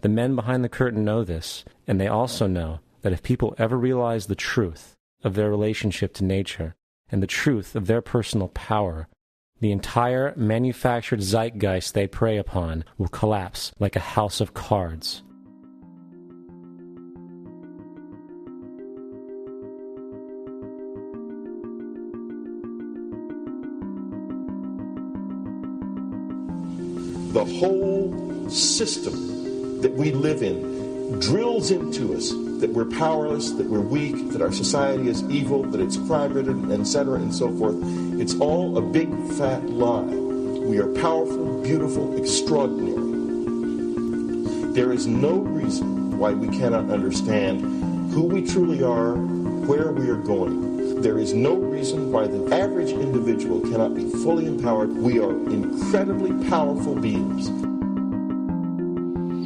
The men behind the curtain know this, and they also know that if people ever realize the truth of their relationship to nature and the truth of their personal power, the entire manufactured zeitgeist they prey upon will collapse like a house of cards. The whole system that we live in drills into us that we're powerless, that we're weak, that our society is evil, that it's crime-ridden, etc., and so forth. It's all a big, fat lie. We are powerful, beautiful, extraordinary. There is no reason why we cannot understand who we truly are, where we are going. There is no reason why the average individual cannot be fully empowered. We are incredibly powerful beings.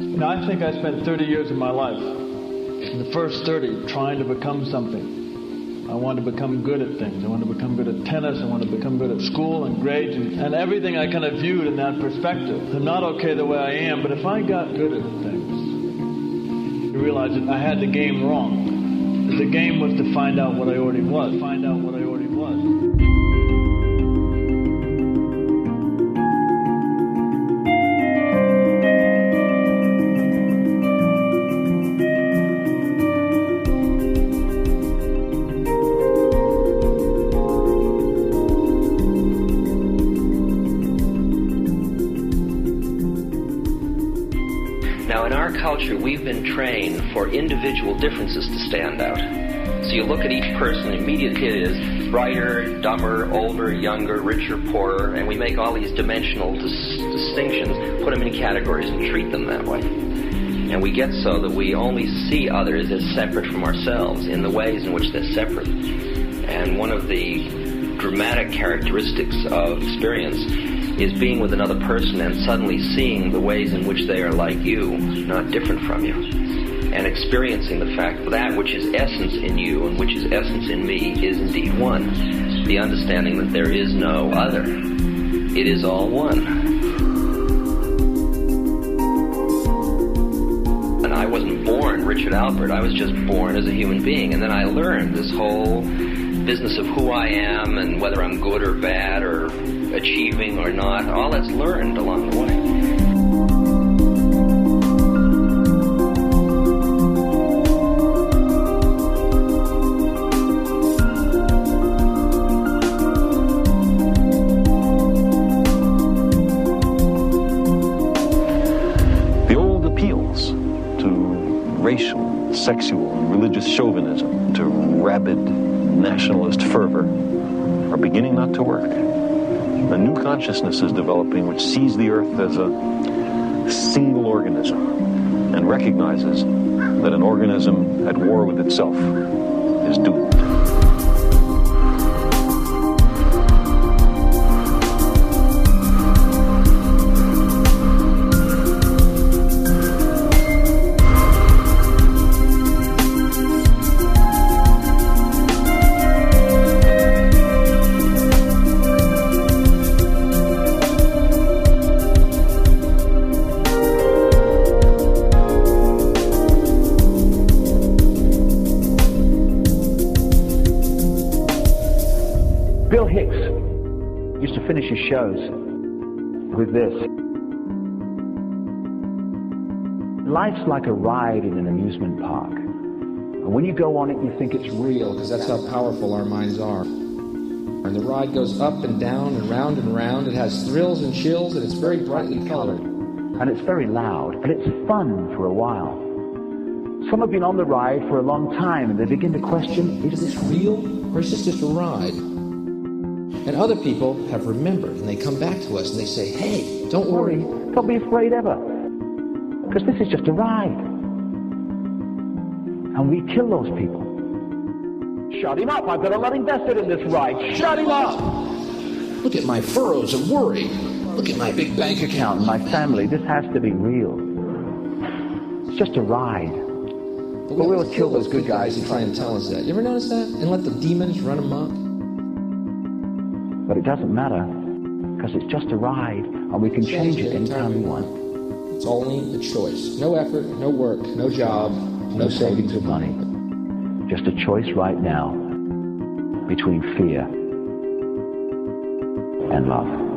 You know, I think I spent 30 years of my life, in the first 30, trying to become something. I wanted to become good at things. I wanted to become good at tennis. I wanted to become good at school and grades and everything I kind of viewed in that perspective. I'm not okay the way I am, but if I got good at things, you realize that I had the game wrong. That the game was to find out what I already was. Find out what I already was. Culture, we've been trained for individual differences to stand out. So you look at each person, immediately it is brighter, dumber, older, younger, richer, poorer, and we make all these dimensional distinctions, put them in categories and treat them that way. And we get so that we only see others as separate from ourselves in the ways in which they're separate. And one of the dramatic characteristics of experience is being with another person and suddenly seeing the ways in which they are like you, not different from you, and experiencing the fact that which is essence in you and which is essence in me is indeed one. The understanding that there is no other. It is all one. And I wasn't born Richard Albert. I was just born as a human being. And then I learned this whole business of who I am and whether I'm good or bad or achieving or not. All that's learned along the way. The old appeals to racial, sexual, and religious chauvinism, to rabid nationalist fervor, are beginning not to work. A new consciousness is developing which sees the earth as a single organism and recognizes that an organism at war with itself is doomed. Shows with this. Life's like a ride in an amusement park. And when you go on it, you think it's real, because that's how powerful our minds are. And the ride goes up and down and round and round. It has thrills and chills, and it's very brightly colored. And it's very loud, but it's fun for a while. Some have been on the ride for a long time, and they begin to question, is this real, or is this just a ride? And other people have remembered, and they come back to us and they say, hey, don't worry. Don't be afraid ever. Because this is just a ride. And we kill those people. Shut him up. I've got a lot invested in this ride. Shut him up. Look at my furrows of worry. Look at my big bank account. My family. This has to be real. It's just a ride. But we will kill those good guys who try and tell us that. You ever notice that? And let the demons run amok? But it doesn't matter, because it's just a ride, and we can change it anytime we want. It's only a choice. No effort, no work, no job, no savings of money. Just a choice right now between fear and love.